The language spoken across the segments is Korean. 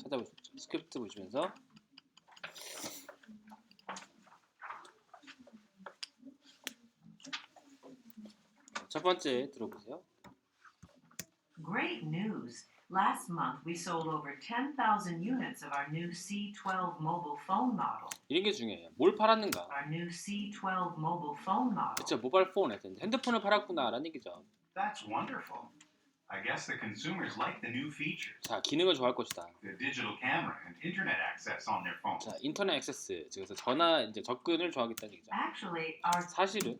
찾아볼 수 있죠. 스크립트 보시면서 첫 번째 들어보세요. Great news! Last month we sold over 10,000 units of our new C12 mobile phone model. 이런 게 중요해요. 뭘 팔았는가? Our new C12 mobile phone model. 그쵸, 모바일 폰에서 핸드폰을 팔았구나라는 얘기죠. That's wonderful. I guess the consumers like the new features, 자, 기능을 좋아할 것이다. the digital camera and internet access on their phones. 자, 인터넷 액세스, 그래서 전화 이제 접근을 좋아하겠다는 얘기죠. Actually, 사실은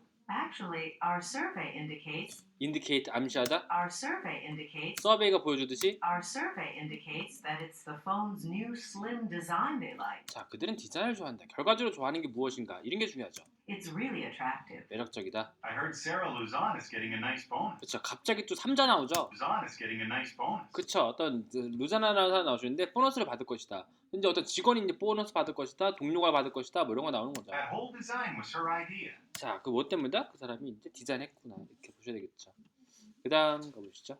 our survey indicates indicate 암시하다. our survey indicates 서베이가 보여주듯이 our survey indicates that it's the phone's new slim design they like. 자, 그들은 디자인을 좋아한다. 결과적으로 좋아하는 게 무엇인가? 이런 게 중요하죠. It's really attractive. 매력적이다. I heard Sarah Luzon is getting a nice bonus. 그쵸, 갑자기 또 3자 나오죠. Luzon is getting a nice bonus. 그쵸, 어떤 루자나라는 사람 나오시는데 보너스를 받을 것이다. 이제 어떤 직원이 이제 보너스 받을 것이다. 동료가 받을 것이다. 뭐 이런 거 나오는 거죠. That whole design was her idea. 자, 그 뭐 때문이다? 그 사람이 이제 디자인했구나. 이렇게 보셔야 되겠죠. 그 다음 가보시죠.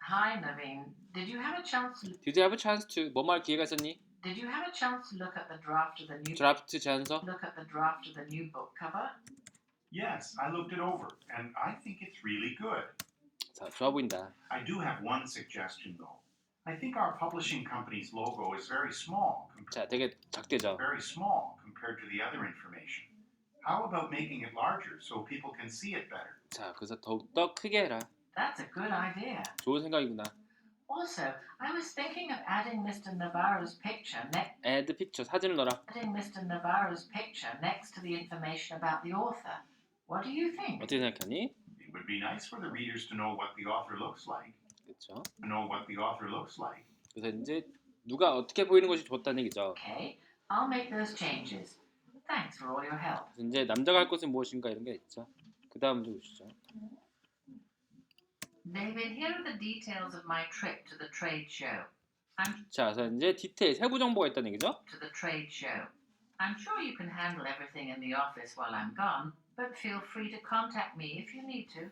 Hi, Naveen. Did you have a chance Did you have a chance to 뭐 말 기회가 있었니? Did you have a chance to look at the draft of the new 드라프트 제안서. book cover? Yes, I looked it over, and I think it's really good. 자, 좋아 보인다. I do have one suggestion, though. I think our publishing company's logo is very small, 자, 되게 작대죠. very small compared to the other information. How about making it larger so people can see it better? 자, 그래서 더욱더 크게 해라. That's a good idea. 좋은 생각이구나. Also, I was thinking of adding Mr. Navarro's picture Add picture, 사진을 넣어라. next to the information about the author. What do you think? 어떻게 생각하니? It would be nice for the readers to know what the author looks like. 그렇죠. To know what the author looks like. 그래서 이제 누가 어떻게 보이는 것이 좋다는 얘기죠. Okay, I'll make those changes. Thanks for all your help. 그래서 이제 남자가 할 것은 무엇인가 이런 게 있죠. 그 다음 좀 보시죠. David, here are the details of my trip to the trade show. 자, 그래서 이제 디테일, 세부 정보가 있다는 얘기죠. I'm sure you can handle everything in the office while I'm gone, but feel free to contact me if you need to.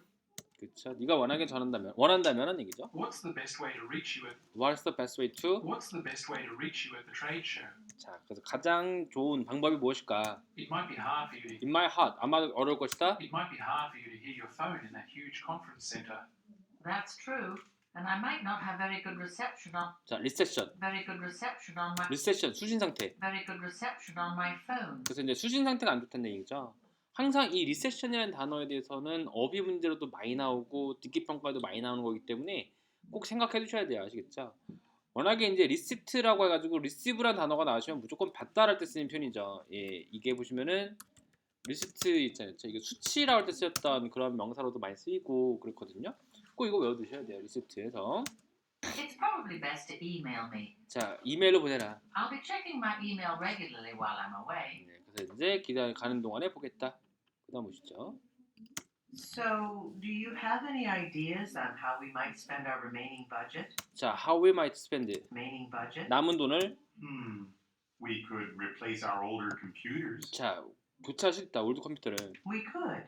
그렇죠. 네가 원한다면은 얘기죠. What's the best way to reach you at What's the best way to? the trade show? 자, 그래서 가장 좋은 방법이 무엇일까? It might be hard for you In my heart, 아마 어려울 것이다. to hear your phone in that huge conference center. That's true, and I might not have very good reception on 자, 리세션, 수신 상태. phone. 그래서 이제 수신 상태가 안 좋다는 얘기죠. 항상 이 리세션이라는 단어에 대해서는 어휘 문제로도 많이 나오고 듣기 평가도 많이 나오는 거기 때문에 꼭 생각해 두셔야 돼요. 아시겠죠? 워낙에 이제 리시트라고 해가지고 리시브라는 단어가 나오시면 무조건 받다랄 때 쓰는 표현이죠. 예, 이게 보시면은 리시트 있잖아요. 이게 수치라고 할 때 쓰였던 그런 명사로도 많이 쓰이고 그렇거든요. 꼭 이거 외워두셔야 돼요. 리시트에서. It's probably best to email me. 자, 이메일로 보내라. I'll be checking my email regularly while I'm away. 네, 그래서 이제 가는 동안에 보겠다. 그다음 보시죠. So, do you have any ideas on how we might spend our remaining budget? 자, how we might spend 남은 돈을 We could replace our older computers. 자, 교체할 수 있다. 올드 컴퓨터를. We could,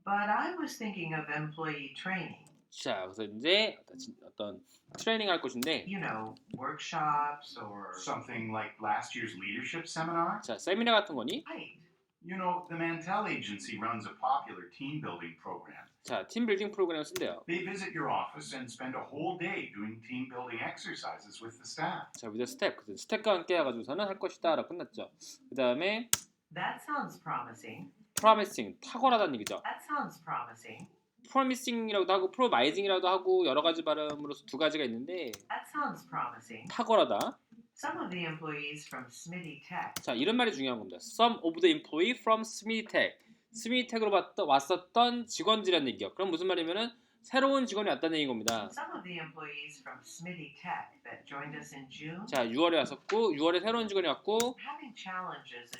but I was thinking of employee training. 자, 그래서 이제 어떤 트레이닝 할 것인데, You know, workshops or Something like last year's leadership seminar. 자, 세미나 같은 거니? Right. You know, the Mantel Agency runs a popular team building program. 자, 팀 빌딩 프로그램을 쓴대요. They visit your office and spend a whole day doing team building exercises with the staff. 자, with the staff. 그래서 스텝과 함께 해가지고서는 할 것이다라고 끝났죠. 그 다음에 That sounds promising. promising, 탁월하다는 얘기죠. That sounds promising. promising이라고도 하고 promising이라고도 하고 여러 가지 발음으로서 두 가지가 있는데 That sounds promising. 탁월하다. Some of the employees from Smitty Tech 자, 이런 말이 중요한 겁니다. Some of the employee from Smitech. 스미텍으로 왔었던 직원들이라는 얘기요. 그럼 무슨 말이면은 새로운 직원이 왔다는 얘기인 겁니다. Some of the employees from Smitty Tech that joined us in June 자, 6월에 왔었고 6월에 새로운 직원이 왔고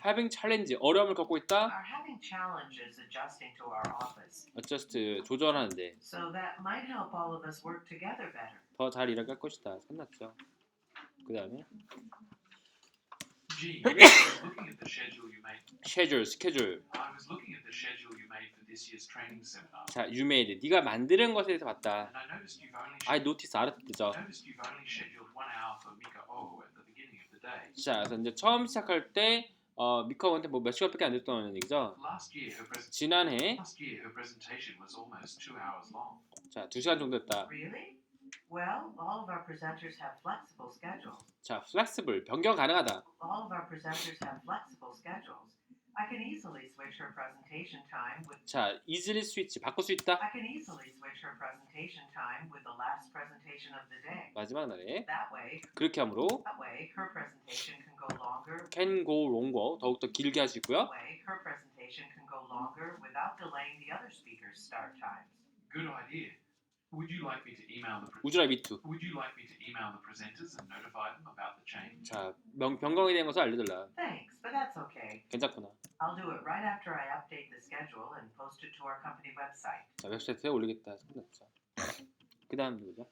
having challenge, 어려움을 겪고 있다. are having challenges adjusting to our office. adjust, 조절하는데 So that might help all of us work together better. 더 잘 일할 것이다. 끝났죠. 그 다음에 Gee, I was looking at the schedule you made. schedule, 스케줄. I was looking at the schedule you made for this year's training seminar, 자, you made. 네가 만드는 것에 대해서 봤다. and I noticed you've only I notice 알았죠. scheduled 1 hour for Mika O at the beginning of the day. 자, 그래서 이제 처음 시작할 때 미카한테 뭐 몇 시간밖에 안 됐다는 얘기죠. 지난해 Last year her presentation was almost 2 hours long. 자, 2시간 정도 됐다. Really? Well, all of our presenters have flexible schedules. 자, flexible 변경 가능하다. All of our presenters have flexible schedules. I can easily switch her presentation time with 자, easily switch 바꿀 수 있다. I can easily switch her presentation time with the last presentation of the day. 마지막 날에 That 그렇게 함으로 way her presentation can go longer. can go longer 더욱더 길게 하시고요. That way her presentation can go longer without delaying the other speakers' start times. Good idea. Would you like me to email the Would you like me to? presenters and notify them about the change? 자, 변경에 대한 것을 알려달라. Thanks, but that's okay. 괜찮구나. I'll do it right after I update the schedule and post it to our company website. 자, 웹사이트에 올리겠다. 끝났죠. 그 다음 누구죠?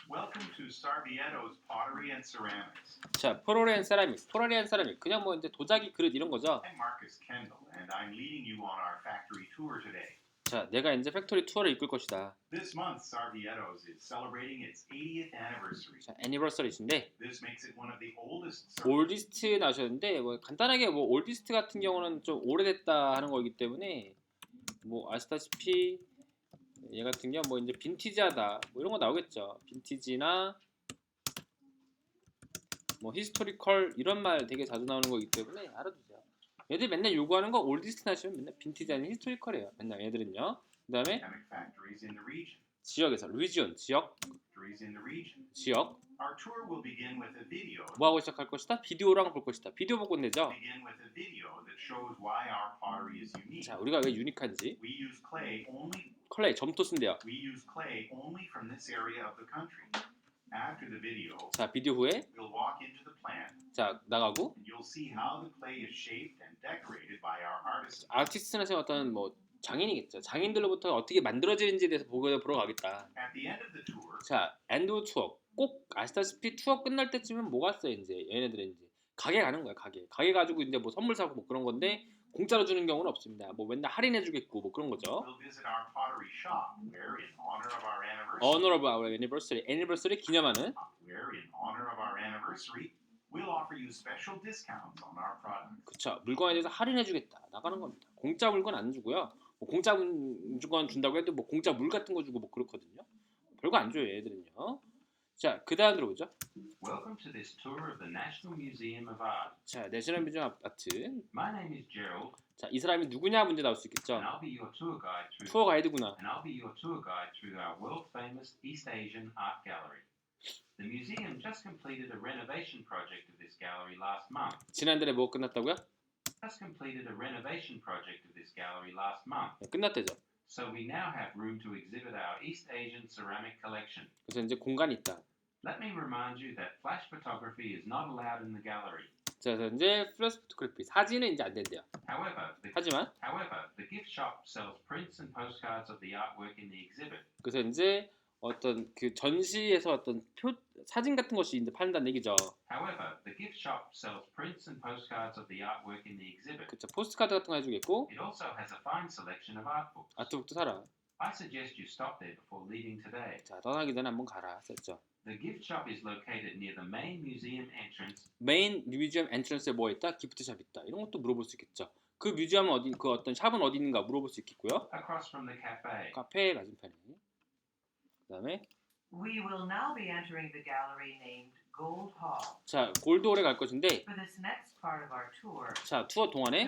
Welcome to Sarvietto's Pottery and Ceramics. 자, 포로리안 세라믹. 포로리안 세라믹. 그냥 뭐 이제 도자기 그릇 이런 거죠. I'm Marcus Kendall, and I'm leading you on our factory tour today. 자, 내가 이제 팩토리 투어를 이끌 것이다. This month, Sarvietto's is celebrating its 80th anniversary. 자, 애니버서리인데 This makes it one of the oldest. 올디스트 나오셨는데 뭐 간단하게 뭐 올디스트 같은 경우는 좀 오래됐다 하는 거기 때문에 뭐 아시다시피 얘 같은 경우 뭐 이제 빈티지하다 뭐 이런 거 나오겠죠. 빈티지나 뭐 히스토리컬 이런 말 되게 자주 나오는 거기 때문에 알아두세요. 얘들 맨날 요구하는 거 올디스트 하시면 맨날 빈티지 아닌 히스토리컬이에요. 맨날 얘들은요. 그다음에 Ceramic factories in the region. 지역에서 리지온 지역 Factories in the region. 지역 Our tour will begin with a video. 뭐 하고 시작할 것이다? 비디오랑 볼 것이다. 비디오 보고 내죠. Begin with a video that shows why our pottery is unique. 자, 우리가 왜 유니크한지. We use clay only. 클레이 점토 쓴대요. We use clay only from this area of the country. After the video, 자, 비디오 후에 we'll walk into the plant 자 나가고 and you'll see how the clay is shaped and decorated by our artisans. 아티스트나 어떤 뭐 장인이겠죠. 장인들로부터 어떻게 만들어지는지에 대해서 보러 가겠다. At the end of the tour, 자, 엔드 투어. 꼭 아시다시피 투어 끝날 때쯤은 뭐가 있어요, 이제 얘네들은 이제 가게 가는 거야, 가게. 가게 가지고 이제 뭐 선물 사고 뭐 그런 건데 공짜로 주는 경우는 없습니다. 뭐 맨날 할인해 주겠고 뭐 그런 거죠. we'll visit our pottery shop where in honor of our anniversary, Honor of our anniversary. 애니버서리 기념하는 we'll offer you special discounts on our products. 그쵸. 물건에 대해서 할인해 주겠다. 나가는 겁니다. 공짜 물건 안 주고요. 뭐 공짜 물건 준다고 해도 뭐 공짜 물 같은 거 주고 뭐 그렇거든요. 별거 안 줘요, 얘들은요. 자, 그 다음 들어보죠. Welcome to this tour of the National Museum of Art. 자, 내셔널 뮤지엄 아트. My name is Gerald, 자, 이 사람이 누구냐 문제 나올 수 있겠죠. and I'll be your tour guide through. 투어 가이드구나. And I'll be your tour guide through our world-famous East Asian art gallery. The museum just completed a renovation project of this gallery last month. 지난달에 뭐 끝났다고요? Just completed a renovation project of this gallery last month. 네, 끝났대죠. So we now have room to exhibit our East Asian ceramic collection. 그래서 이제 공간이 있다. Let me remind you that flash photography is not allowed in the gallery. 자, 그래서 이제 플러스 포토그래피 사진은 이제 안 된대요. However, 하지만 the gift shop sells prints and postcards of the artwork in the exhibit. 그래서 이제 어떤 그 전시에서 어떤 사진 같은 것이 이제 판다는 얘기죠. However, the gift shop sells prints and postcards of the artwork in the exhibit. 그쵸. 포스트카드 같은 거 해주겠고 It also has a fine selection of art books. 아트북도 사라. I suggest you stop there before leaving today. 자, 떠나기 전에 한번 가라 했죠. The gift shop is located near the main museum entrance. 메인 뮤지엄 엔트런스에 뭐 있다? 기프트샵 있다. 이런 것도 물어볼 수 있겠죠. 그 뮤지엄은 어디, 그 어떤 샵은 어디 있는가 물어볼 수 있겠고요. Across from the cafe. 카페 맞은편에. 그다음에 We will now be entering the gallery named Gold Hall. 자, 골드홀에 갈 것인데 For this next part of our tour, 자, 투어 동안에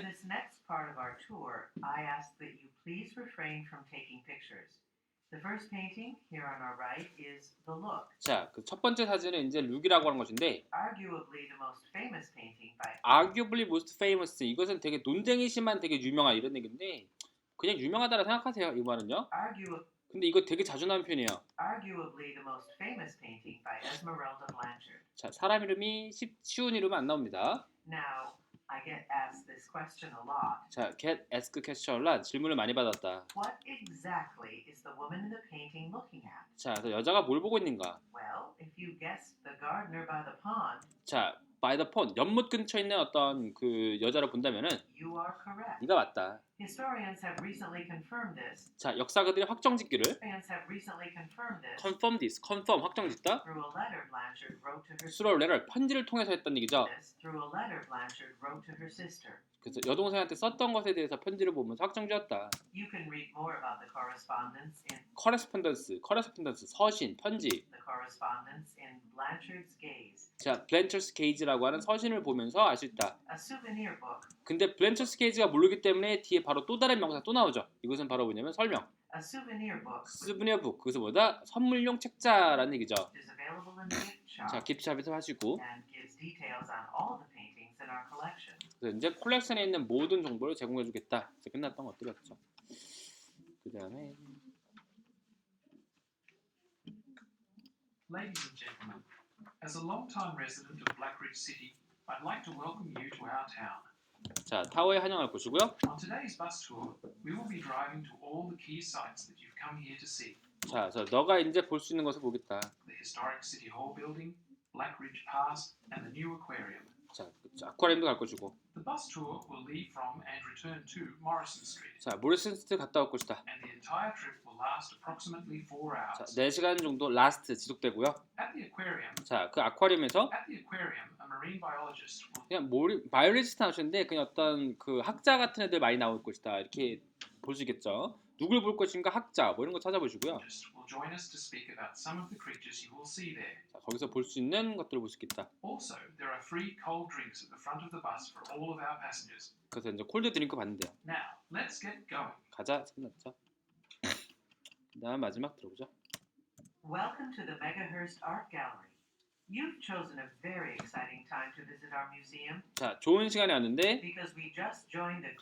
I ask that you please refrain from taking pictures. The first painting here on our right is The Look, 자, 그 첫 번째 사진은 이제 룩이라고 하는 것인데 arguably the most famous painting by arguably most famous 이것은 되게 논쟁이지만 되게 유명한 이런 얘기인데 그냥 유명하다라 생각하세요. 이 말은요. 근데 이거 되게 자주 나오는 표현이에요. arguably the most famous painting by Esmeralda Blanchard. 자, 사람 이름이 쉬운 이름은 안 나옵니다. Now, I get asked this question a lot. 자, get asked question a lot 질문을 많이 받았다. What exactly is the woman in the painting looking at? 자, 그래서 여자가 뭘 보고 있는가? Well, if you guessed the gardener by the pond, 자, by the pond. 연못 근처에 있는 어떤 그 여자를 본다면은 You are correct. 네가 맞다. Historians have recently confirmed this. 자, 역사가들이 확정짓기를 Historians have recently confirmed this confirm this, confirm 확정짓다. through a letter Blanchard wrote to her through a letter 편지를 통해서 했던 얘기죠. through a letter Blanchard wrote to her sister. 그래서 여동생한테 썼던 것에 대해서 편지를 보면서 확정지었다. You can read more about the correspondence correspondence 서신, 편지. in Blanchard's Gaze, 자, 블렌처스 게이지라고 하는 서신을 보면서 알 수 있다. a souvenir book. 근데 블렌처스 게이지가 모르기 때문에 뒤에 바로 또 다른 명사 또 나오죠. 이것은 바로 뭐냐면 설명. A souvenir book 스브니어 북. 그것은 뭐다? 선물용 책자라는 얘기죠. is available in the gift shop 자, 기프트샵에서 하시고 and gives details on all the paintings in our collection. 그래서 이제 콜렉션에 있는 모든 정보를 제공해주겠다. 그래서 끝났던 것들이었죠. 그 다음에 Ladies and gentlemen, as a long-time resident of Blackridge City, I'd like to welcome you to our town. 자, 타워에 환영할 것이고요. On today's bus tour, we will be driving to all the key sites that you've come here to see. 자, 그래서 너가 이제 볼 수 있는 것을 보겠다. The historic City Hall building, Blackridge Pass, and the new aquarium. 자, 아쿠아리움도 갈 것이고. The bus tour will leave from and return to Morrison Street, 자, 모리슨 스트리트 갔다 올 것이다. and the entire trip will last approximately 4 자, hours. 4시간 정도 라스트 지속되고요. At the aquarium, 자, 그 아쿠아리움에서 a marine biologist will 그냥 바이올리스트 나오시는데 그냥 어떤 그 학자 같은 애들 많이 나올 것이다. 이렇게 보시겠죠. 누굴 볼 것인가 학자 뭐 이런 거 찾아보시고요. join us to speak about some of the creatures you will see there. 자, 거기서 볼 수 있는 것들을 볼 수 있겠다. Also, there are free cold drinks at the front of the bus for all of our passengers. 그래서 이제 콜드 드링크 받는데요. Now, let's get going. 가자. 끝났죠. 그다음 마지막 들어보죠. Welcome to the Megahurst Art Gallery. You've chosen a very exciting time to visit our museum 자, 좋은 시간이 왔는데 because we just joined the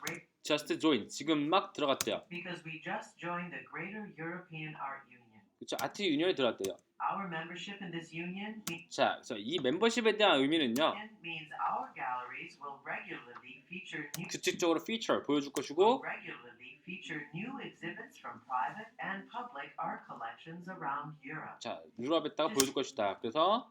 just join 지금 막 들어갔대요. Greater European Art Union. 그렇죠. 아트 유니언에 들어갔대요. Our membership in this union 자, 그래서 이 멤버십에 대한 의미는요. means our galleries will regularly feature 규칙적으로 feature 보여줄 것이고 new exhibits from private and public art collections around Europe. 자, 유럽에다가 보여줄 것이다. 그래서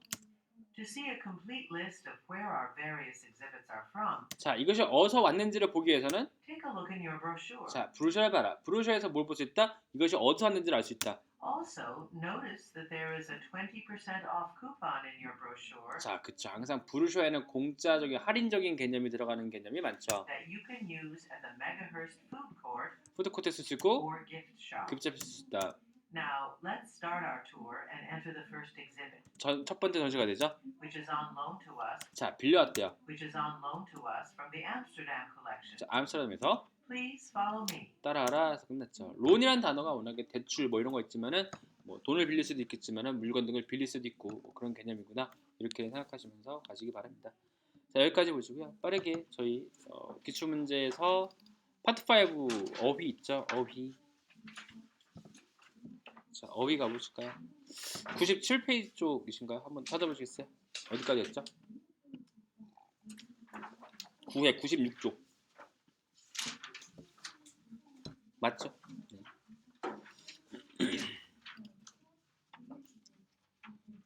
To see a complete list of where our various exhibits are from, 자, 이것이 어디서 왔는지를 보기 위해서는 take a look in your brochure. 자, 브로셔를 봐라. 브로셔에서 뭘 볼 수 있다? 이것이 어디서 왔는지를 알 수 있다. Also, notice that there is a 20% off coupon in your brochure 자, 그쵸. 항상 브로셔에는 공짜적인 할인적인 개념이 들어가는 개념이 많죠. that you can use at the Megahurst Food Court 푸드코트에 쓸 수 있고 or gift shop. 급제에 쓸 수 있다. Now, let's start our tour and enter the first exhibit, 첫 번째 전시가 되죠. which is on loan to us from the Amsterdam collection. 자, 암스테르담에서 Please follow me. 따라하라 해서 끝났죠. 론이라는 단어가 워낙에 대출 뭐 이런 거 있지만은 뭐 돈을 빌릴 수도 있겠지만은 물건 등을 빌릴 수도 있고 뭐 그런 개념이구나 이렇게 생각하시면서 가시기 바랍니다. 자, 여기까지 보시고요. 빠르게 저희 기출 문제에서 파트 5 어휘 있죠. 어휘. 자, 어휘 가보실까요? 97페이지 쪽이신가요? 한번 찾아보시겠어요? 어디까지 했죠? 9회 96쪽 맞죠? 네.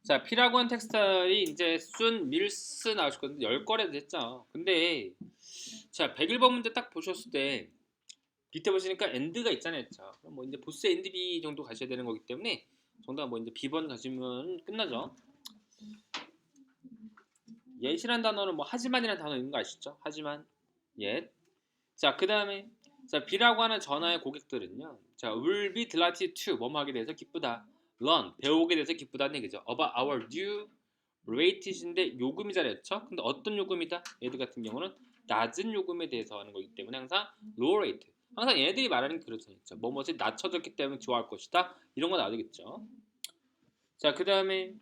자, 피라곤 텍스타일이 이제 순 밀스 나오실 건데 10거래도 했죠. 근데 자, 101번 문제 딱 보셨을 때 밑에 보시니까 엔드가 있잖아요. 그럼 뭐 이제 보스 엔드 B 정도 가셔야 되는 거기 때문에 정답 뭐 이제 B번 가시면 끝나죠. yet이라는 단어는 뭐 하지만이라는 단어 있는 거 아시죠? 하지만 yet. 자, 그다음에 자, B라고 하는 전화의 고객들은요. 자, will be delighted to 뭐뭐 하게 돼서 기쁘다. learn 배우게 돼서 기쁘다는 얘기죠. about our new rate인데 요금이 잘했죠. 근데 어떤 요금이다? 얘들 같은 경우는 낮은 요금에 대해서 하는 거기 때문에 항상 low rate. 항상 얘네들이 말하는 게 그렇잖아요. 뭐뭐지 낮춰졌기 때문에 좋아할 것이다. 이런 거 나오겠죠. 자, 그다음에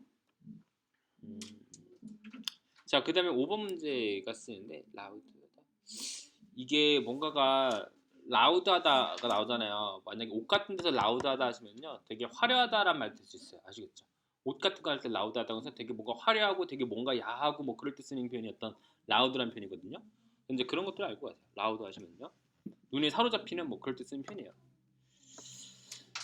자, 그다음에 5번 문제가 쓰는데 라우드하다. 이게 뭔가가 라우드하다가 나오잖아요. 만약에 옷 같은 데서 라우드하다 하시면요. 되게 화려하다란 말 쓸 수 있어요. 아시겠죠? 옷 같은 거 할 때 라우드하다고 해서 되게 뭔가 화려하고 되게 뭔가 야하고 뭐 그럴 때 쓰는 표현이 어떤 라우드란 표현이거든요. 이제 그런 것들 알고 가세요. 라우드 하시면요. 눈에 사로잡히는 뭐 그럴 때 쓰는 표현이에요.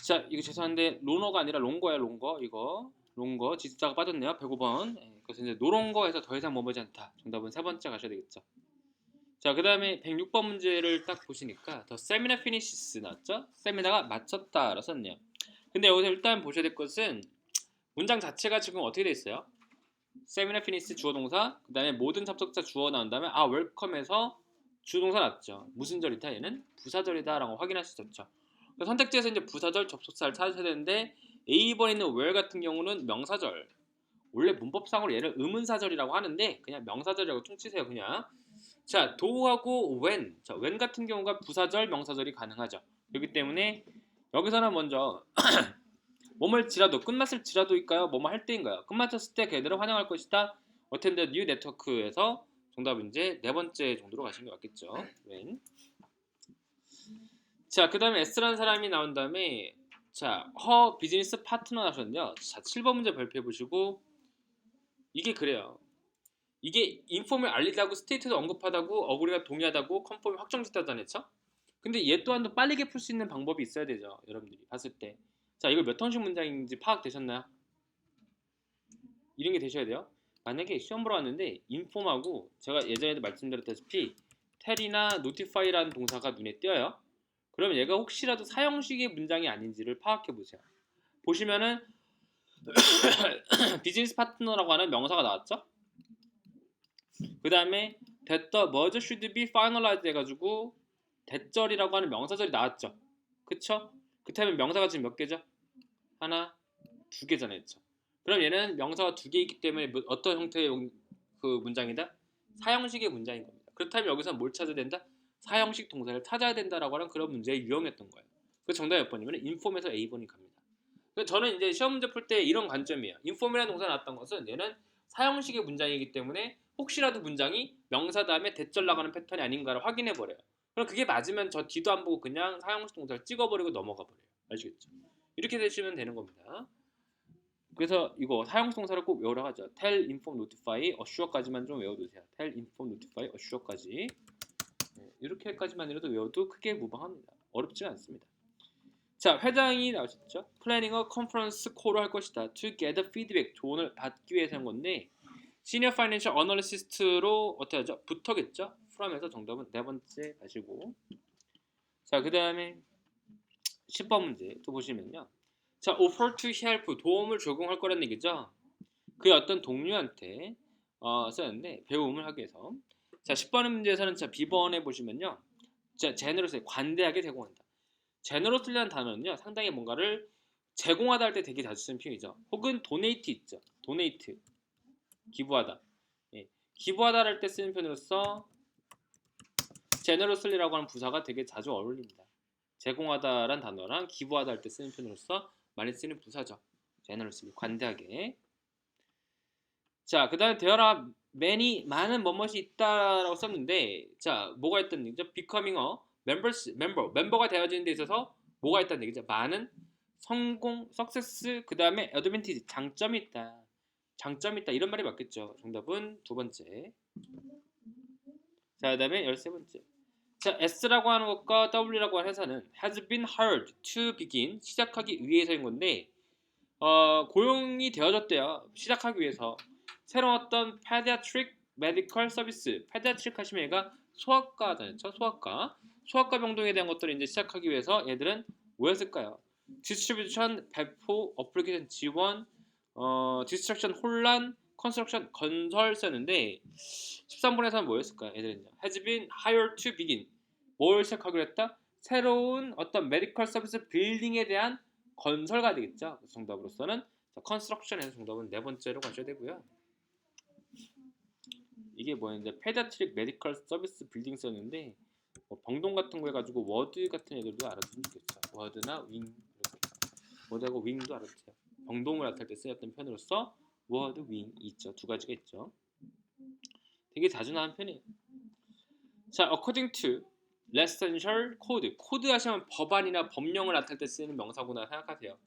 자, 이거 죄송한데 로너가 아니라 롱거예요. 롱거. 이거 롱거 지수자가 빠졌네요. 105번. 그래서 이제 노런 거에서 더 이상 머무지 않다. 정답은 세 번째 가셔야 되겠죠. 자, 그 다음에 106번 문제를 딱 보시니까 더 세미나 피니시스 나왔죠? 세미나가 마쳤다라고 썼네요. 근데 여기서 일단 보셔야 될 것은 문장 자체가 지금 어떻게 돼 있어요? 세미나 피니시 주어 동사, 그 다음에 모든 접속사 주어 나온 다음에 웰컴에서 주동사 났죠. 무슨 절이다? 얘는 부사절이다 라고 확인할 수 있었죠. 선택지에서 이제 부사절 접속사를 찾으셔야 되는데 A번에 있는 where 같은 경우는 명사절. 원래 문법상으로 얘를 의문사절이라고 하는데 그냥 명사절이라고 퉁치세요 그냥. 자, do하고 when. 자, when 같은 경우가 부사절, 명사절이 가능하죠. 그렇기 때문에 여기서는 먼저 뭐뭘 지라도, 끝났을 지라도일까요? 뭐뭐 할 때인가요? 끝마쳤을 때 걔들을 환영할 것이다. attend new network에서 정답은 이제 네 번째 정도로 가시는 게 맞겠죠. when. 자, 그 다음에 S라는 사람이 나온 다음에 자, her 비즈니스 파트너 하셨는데요. 자, 7번 문제 발표해 보시고 이게 그래요. 이게 인폼을 알리다고 스테이트도 언급하다고 어그리가 동의하다고 컨펌이 확정짓다고 했죠? 근데 얘 또한도 빠르게 풀 수 있는 방법이 있어야 되죠. 여러분들이 봤을 때. 자, 이거 몇 형식 문장인지 파악되셨나요? 이런 게 되셔야 돼요. 만약에 시험 보러 왔는데 인폼하고 제가 예전에도 말씀드렸다시피 텔이나 노티파이라는 동사가 눈에 띄어요. 그러면 얘가 혹시라도 사형식의 문장이 아닌지를 파악해 보세요. 보시면은 비즈니스 파트너라고 하는 명사가 나왔죠? 그 다음에 that the merger should be finalized 해가지고 대절이라고 하는 명사절이 나왔죠. 그쵸? 그렇다면 명사가 지금 몇 개죠? 하나, 두 개잖아요. 그쵸? 그럼 얘는 명사가 두 개 있기 때문에 어떤 형태의 그 문장이다? 사형식의 문장인 겁니다. 그렇다면 여기서 뭘 찾아야 된다? 사형식 동사를 찾아야 된다라고 하는 그런 문제에 유용했던 거예요. 그 정답이 몇 번이면 인폼에서 A번이 갑니다. 저는 이제 시험 문제 풀 때 이런 관점이에요. 인폼이라는 동사가 나왔던 것은 얘는 사형식의 문장이기 때문에 혹시라도 문장이 명사 다음에 대절 나가는 패턴이 아닌가를 확인해 버려요. 그럼 그게 맞으면 저 뒤도 안 보고 그냥 사형식 동사를 찍어버리고 넘어가 버려요. 아시겠죠? 이렇게 되시면 되는 겁니다. 그래서 이거 사형식 동사를 꼭 외우라고 하죠. tell, inform, notify, assure까지만 좀 외워두세요. tell, inform, notify, assure까지. 이렇게까지만 이라도 외워도 크게 무방합니다. 어렵지가 않습니다. 자, 회장이 나오셨죠? Planning a conference call을 할 것이다. To get feedback, 조언을 받기 위해서 한 건데 Senior Financial Analyst로 어떻게 하죠? 붙어겠죠? from에서 정답은 네 번째 가시고 자, 그 다음에 10번 문제 또 보시면요. 자, offer to help, 도움을 제공할 거라는 얘기죠. 그의 어떤 동료한테 썼는데 배움을 하기 위해서 자, 10번 문제에서는 자, B번에 보시면요. 자, generously, 관대하게 제공한다. generously라는 단어는요. 상당히 뭔가를 제공하다 할 때 되게 자주 쓰는 표현이죠. 혹은 donate 있죠. donate, 기부하다. 예, 기부하다 할 때 쓰는 표현으로서 generously라고 하는 부사가 되게 자주 어울립니다. 제공하다란 단어랑 기부하다 할 때 쓰는 표현으로서 많이 쓰는 부사죠. generously, 관대하게. 자, 그 다음에 there are many, 많은 뭐뭇이 있다라고 썼는데 자, 뭐가 있다는 얘기죠? becoming a 멤버가 되어지는 데 있어서 뭐가 있다는 얘기죠? 많은 성공, success, 그 다음에 advantage, 장점이 있다. 장점이 있다. 이런 말이 맞겠죠. 정답은 두 번째. 자, 그 다음에 13번째. 자, S라고 하는 것과 W라고 하는 회사는 has been hired to begin, 시작하기 위해서인 건데 고용이 되어졌대요. 시작하기 위해서. 새로운 어떤 pediatric medical service, pediatric 하시면 얘가 소아과잖아요. 소아과 병동에 대한 것들을 이제 시작하기 위해서 얘들은 뭐였을까요? distribution, 배포, application, 지원, distraction, 혼란, construction, 건설 쓰는데 13번에서는 뭐였을까요? 얘들은요. has been hired to begin. 뭘 시작하기로 했다? 새로운 어떤 메디컬 서비스 빌딩에 대한 건설가 되겠죠. 정답으로서는 construction에서 정답은 네 번째로 가셔야 되고요. 이게 뭐였는데 페디아트릭 메디컬 서비스 빌딩 썼는데 뭐 병동 같은 거 해가지고 워드 같은 애들도 알아두면 좋겠죠. 워드나 윙 이렇게 워드하고 윙도 알아두세요. 병동을 나타낼 때 쓰였던 편으로서 워드, 윙이 있죠. 두 가지가 있죠. 되게 자주 나오는 편이에요. 자, according to residential code, 코드 하시면 법안이나 법령을 나타낼 때 쓰는 명사구나 생각하세요.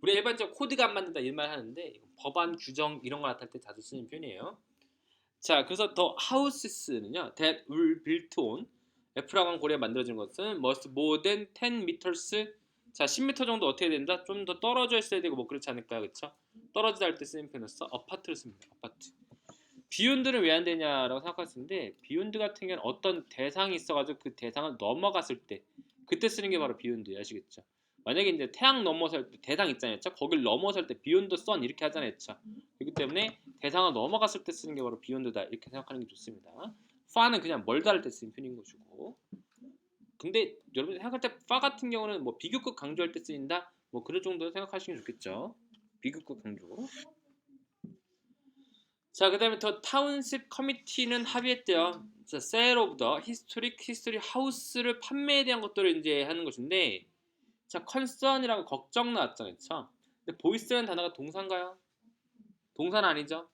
우리 일반적으로 코드가 안 맞는다 이런 말 하는데 법안, 규정 이런 거 나타낼 때 자주 쓰는 편이에요. 자, 그래서 the houses는요, that were built on F라고 하는 고리가 만들어진 것은 must more than 10 meters. 자, 10m 정도 어떻게 된다? 좀 더 떨어져 있어야 되고 뭐 그렇지 않을까요, 그렇죠? 떨어지다 할 때 쓰는 표현으로서 apart를 씁니다. apart. beyond는 왜 안 되냐라고 생각하시는데 beyond 같은 경우는 어떤 대상이 있어가지고 그 대상을 넘어갔을 때 그때 쓰는 게 바로 beyond 아시겠죠? 만약에 이제 태양 넘어설 때 대상 있잖아요. 거길 넘어설 때 beyond the sun 이렇게 하잖아요. 그렇기 때문에 대상을 넘어갔을 때 쓰는 게 바로 beyond다 이렇게 생각하는 게 좋습니다. far는 그냥 멀다 할 때 쓰는 표현인 것이고 근데 여러분이 생각할 때 far 같은 경우는 뭐 비교급 강조할 때 쓰인다 뭐 그럴 정도로 생각하시면 좋겠죠. 비교급 강조. 자, 그 다음에 더 타운십 커미티는 합의했대요. 자, sale of the historic history house를 판매에 대한 것들을 이제 하는 것인데, 자, concern이라고 걱정 나왔잖아요, 그쵸? 근데 보이스라는 단어가 동사인가요? 동사는 아니죠.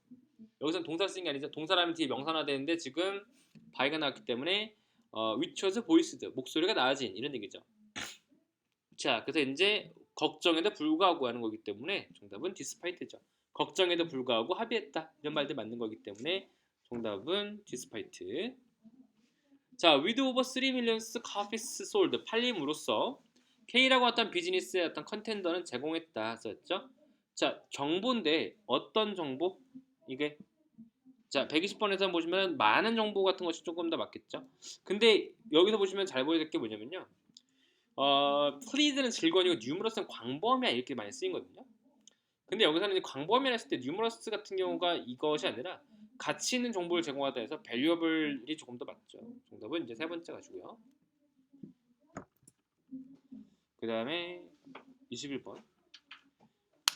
여기서는 동사 쓰는 게 아니죠. 동사라면 뒤에 명사나 되는데 지금 by가 나왔기 때문에 which was voiced 목소리가 나아진 이런 얘기죠. 자, 그래서 이제 걱정에도 불구하고 하는 거기 때문에 정답은 despite죠. 걱정에도 불구하고 합의했다 이런 말들 맞는 거기 때문에 정답은 despite. 자, with over 3 million copies sold 팔림으로써 K라고 어떤 비즈니스의 어떤 컨텐더는 제공했다 썼죠. 자, 정보인데 어떤 정보? 이게 자 120번에서 보시면 많은 정보 같은 것이 조금 더 맞겠죠. 근데 여기서 보시면 잘 보여야 될 게 뭐냐면요. please는 질권이고 numerous는 광범위한 이렇게 많이 쓰이거든요. 근데 여기서는 이제 광범위한 했을 때 numerous 같은 경우가 이것이 아니라 가치 있는 정보를 제공하다 해서 valuable이 조금 더 맞죠. 정답은 이제 세 번째 가지고요. 그 다음에 21번.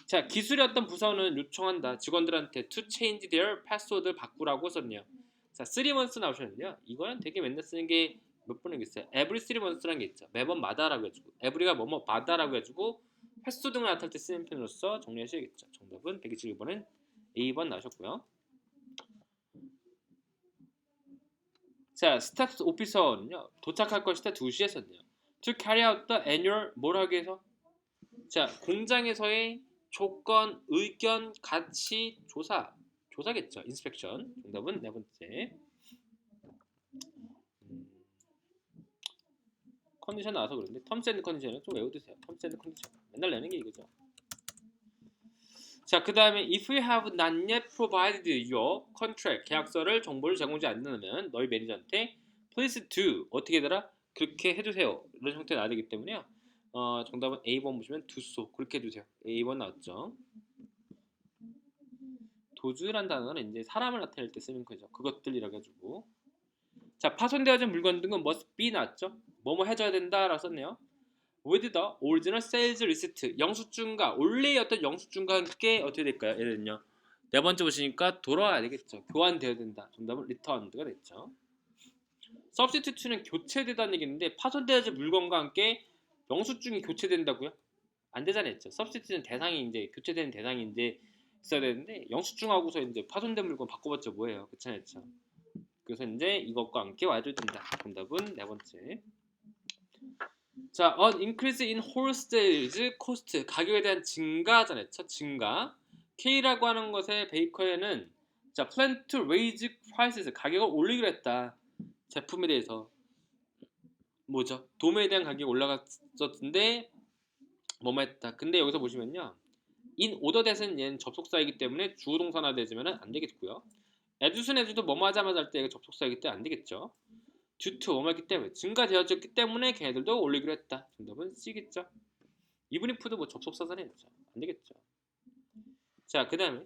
자, 기술의 어떤 부서는 요청한다. 직원들한테 to change their password를 바꾸라고 썼네요. 자, 3 months 나오셨는데요. 이거는 되게 맨날 쓰는 게 몇 번이 있어요. every 3 months라는 게 있죠. 매번마다라고 해가지고 every가 뭐뭐마다라고 해가지고 횟수 등을 나타낼 때 쓰는 표현으로서 정리하셔야겠죠. 정답은 121번은 A번 나오셨고요. 자, 스텝 오피서는요. 도착할 것이다 2시에 썼네요. to carry out the annual 뭘 하기 위해서? 자, 공장에서의 조건, 의견, 가치, 조사겠죠. inspection. 정답은 네 번째. 컨디션 나와서 그런데 terms and condition은 좀 외워두세요. terms and condition. 맨날 내는 게 이거죠. 자, 그 다음에 if you have not yet provided your contract 계약서를 정보를 제공하지 않는다면 너희 매니저한테 please do 어떻게 되더라? 그렇게 해주세요. 이런 형태가 나야 되기 때문에요. 정답은 A번 보시면 do so 그렇게 해주세요. A번 나왔죠. 도주란 단어는 이제 사람을 나타낼 때 쓰는 거죠. 그것들이라 가지고 자, 파손되어진 물건 등은 must be 나왔죠. 뭐뭐 해줘야 된다라고 썼네요. with the original sales receipt 영수증과 원래의 어떤 영수증과 함께 어떻게 될까요? 예를 들면요. 네 번째 보시니까 돌아와야 되겠죠. 교환되어야 된다. 정답은 returned가 됐죠. substitute는 교체되다는 얘기인데 파손되어진 물건과 함께 영수증이 교체된다고요? 안 되잖아요. substitute는 대상이 이제 교체되는 대상이 이제 있어야 되는데 영수증하고서 이제 파손된 물건 바꿔봤자 뭐예요? 그렇잖아요. 그래서 이제 이것과 함께 와줘야 된다. 정답은 네 번째. 자, an increase in wholesale cost 가격에 대한 증가잖아요. 증가. K라고 하는 것의 베이커에는 자, plan to raise prices 가격을 올리기로 했다. 제품에 대해서 뭐죠? 도매에 대한 가격이 올라갔었는데 뭐뭐 했다. 근데 여기서 보시면요. in order that은 얘는 접속사이기 때문에 주어 동사나 되지면 안 되겠고요. 에듀슨 에듀도 뭐뭐 하자마자 할 때 접속사이기 때문에 안 되겠죠. due to 뭐뭐 했기 때문에 증가되어졌기 때문에 걔네들도 올리기로 했다. 정답은 C겠죠. 이브니프도 뭐 접속사잖아요. 안 되겠죠. 자, 그 다음에